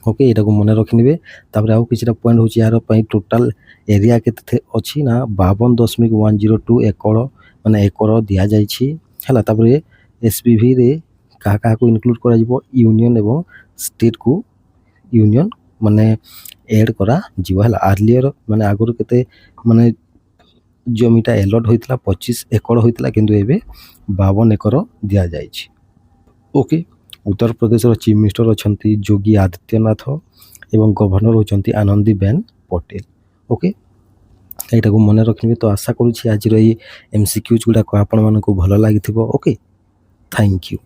ଓକେ, ଏଇଟାକୁ ମନେ ରଖିନେବେ। ତାପରେ ଆଉ କିଛିଟା ପଏଣ୍ଟ ହେଉଛି ଏହାର ପାଇଁ ଟୋଟାଲ୍ ଏରିଆ କେତେ ଅଛି ନା 52.102 ଏକର, ମାନେ ଏକର ଦିଆଯାଇଛି ହେଲା। ତାପରେ ଏସ୍ପିଭିରେ କାହାକୁ ଇନକ୍ଲୁଡ଼ କରାଯିବ? ୟୁନିୟନ୍ ଏବଂ ଷ୍ଟେଟ୍କୁ ୟୁନିୟନ୍ ମାନେ ଏଡ଼୍ କରାଯିବ ହେଲା। ଆର୍ଲିୟର ମାନେ ଆଗରୁ କେତେ ମାନେ ଜମିଟା ଏଲଟ୍ ହୋଇଥିଲା 25 ଏକର ହୋଇଥିଲା, କିନ୍ତୁ ଏବେ 52 ଏକର ଦିଆଯାଇଛି। ଓକେ, ଉତ୍ତରପ୍ରଦେଶର ଚିଫ୍ ମିନିଷ୍ଟର ଅଛନ୍ତି ଯୋଗୀ ଆଦିତ୍ୟନାଥ ଏବଂ ଗଭର୍ଣ୍ଣର ହେଉଛନ୍ତି ଆନନ୍ଦୀବେନ୍ ପଟେଲ। ଓକେ, ଏଇଟାକୁ ମନେ ରଖିବେ। ତ ଆଶା କରୁଛି ଆଜିର ଏଇ MCQs ଗୁଡ଼ାକ ଆପଣମାନଙ୍କୁ ଭଲ ଲାଗିଥିବ। Okay, thank you.